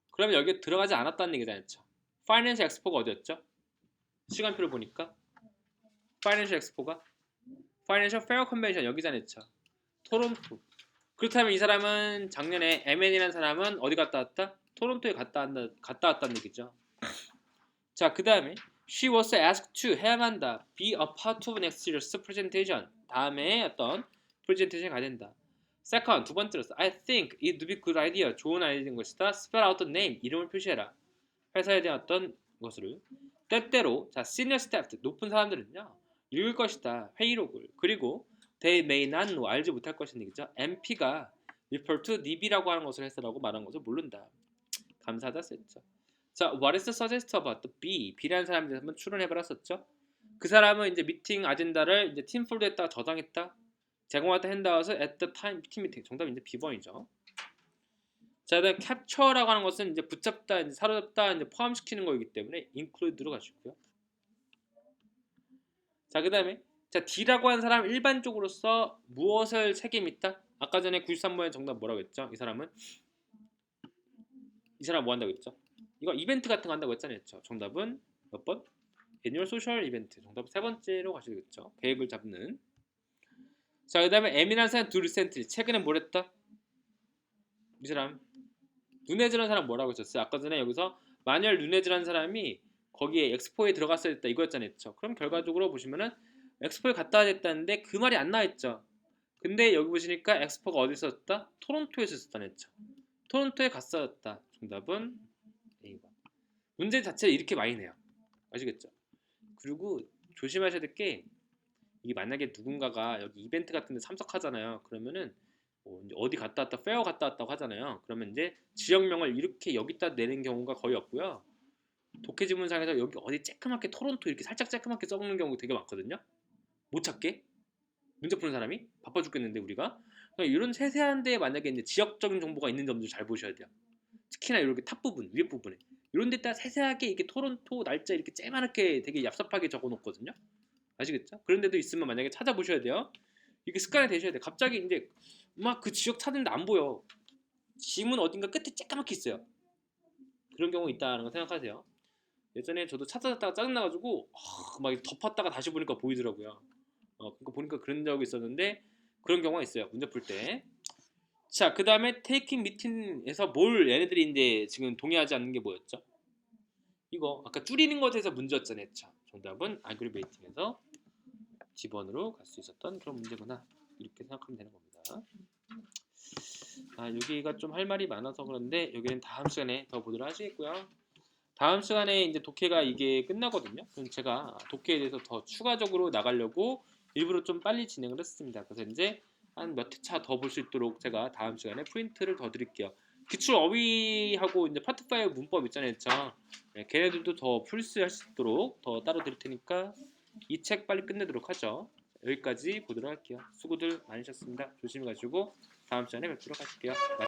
그러면 여기에 들어가지 않았다는 얘기잖아요. Financial Expo가 어디였죠? 시간표를 보니까 Financial Expo가 Financial Fair Convention 여기잖아요. 토론토. 그렇다면 이 사람은 작년에 MN이라는 사람은 어디 갔다 왔다? 토론토에 갔다 왔다는 얘기죠. 자, 그 다음에 She was asked to 해야만 한다. Be a part of next year's presentation. 다음에 어떤 프레젠테이션이 가야 된다. Second, 두 번째로서 I think it would be good idea. 좋은 아이디어인 것이다. Spell out the name. 이름을 표시해라. 회사에 대한 어떤 것을. 때때로 자, senior staff, 높은 사람들은요. 읽을 것이다. 회의록을. 그리고 they may not know. 알지 못할 것인 얘기죠. MP가 refer to DB라고 하는 것을 해서라고 말한 것을 모른다. 감사하다 썼죠. 자, what is the suggest about the B? B라는 사람에 대해서 한번 추론해봤었죠. 그 사람은 이제 미팅 아젠다를 이제 팀 폴더에다가 저장했다. 제공하다 핸드아웃을 at the time 팀 미팅. 정답이 이제 B번이죠. 자, 그다음 capture라고 하는 것은 이제 붙잡다, 이제 사로잡다, 이제 포함시키는 거이기 때문에 include로 가시고요. 자, 그다음에 자, D라고 하는 사람 일반적으로서 무엇을 책임 있다? 아까 전에 93번의 정답 뭐라고 했죠? 이 사람 뭐 한다고 했죠? 이거 이벤트 같은 거 한다고 했잖아요. 정답은 몇 번? 애니얼 소셜 이벤트. 정답 세 번째로 가시겠죠. 계획을 잡는. 자, 그 다음에 M이라는 사람 두 리센트리. 최근에 뭘 했다? 이 사람 누네즈라는 사람 뭐라고 했었어요? 아까 전에 여기서 마뉴얼 누네즈라는 사람이 거기에 엑스포에 들어갔어야 됐다 이거였잖아요. 그럼 결과적으로 보시면은 엑스포에 갔다 와야 됐다는데 그 말이 안 나와있죠. 근데 여기 보시니까 엑스포가 어디 있었다? 토론토에서 있었다는 했죠. 토론토에 갔었다. 정답은 A번. 문제 자체를 이렇게 많이 내요. 아시겠죠? 그리고 조심하셔야 될 게 이게 만약에 누군가가 여기 이벤트 같은 데 참석하잖아요. 그러면은 어디 갔다 왔다 페어 갔다 왔다고 하잖아요. 그러면 이제 지역명을 이렇게 여기다 내는 경우가 거의 없고요. 독해 지문상에서 여기 어디 쬐끄맣게 토론토 이렇게 살짝 쬐끄맣게 써먹는 경우 되게 많거든요. 못 찾게 문제 푸는 사람이 바빠 죽겠는데 우리가 이런 세세한 데에 만약에 이제 지역적인 정보가 있는 점들 잘 보셔야 돼요. 특히나 이렇게 탑 부분 위에 부분에 이런 데다 세세하게 이렇게 토론토 날짜 이렇게 쬐만하게 되게 얍삽하게 적어놓거든요. 아시겠죠? 그런 데도 있으면 만약에 찾아보셔야 돼요. 이게 습관이 되셔야 돼요. 갑자기 이제 막 그 지역 찾는데 안 보여. 지문 어딘가 끝에 쬐까맣게 있어요. 그런 경우 있다는 거 생각하세요. 예전에 저도 찾아다가 짜증나가지고 막 덮었다가 다시 보니까 보이더라고요. 그러니까 보니까 그런 적이 있었는데 그런 경우가 있어요. 문제 풀 때. 자, 그 다음에 테이킹 미팅에서 뭘 얘네들이 이제 지금 동의하지 않는 게 뭐였죠? 이거 아까 줄이는 것에서 문제였잖아요. 정답은 아그리베이팅에서 G번으로 갈 수 있었던 그런 문제구나. 이렇게 생각하면 되는 겁니다. 여기가 좀 할 말이 많아서 그런데 여기는 다음 시간에 더 보도록 하시겠고요. 다음 시간에 이제 독해가 이게 끝나거든요. 그럼 제가 독해에 대해서 더 추가적으로 나가려고 일부러 좀 빨리 진행을 했습니다. 그래서 이제 한 몇 회차 더 볼 수 있도록 제가 다음 시간에 프린트를 더 드릴게요. 기출 어휘하고 이제 파트 5 문법 있잖아요. 네, 걔네들도 더 풀 수 있도록 더 따로 드릴 테니까 이 책 빨리 끝내도록 하죠. 여기까지 보도록 할게요. 수고들 많으셨습니다. 조심히 가시고 다음 시간에 뵙도록 할게요.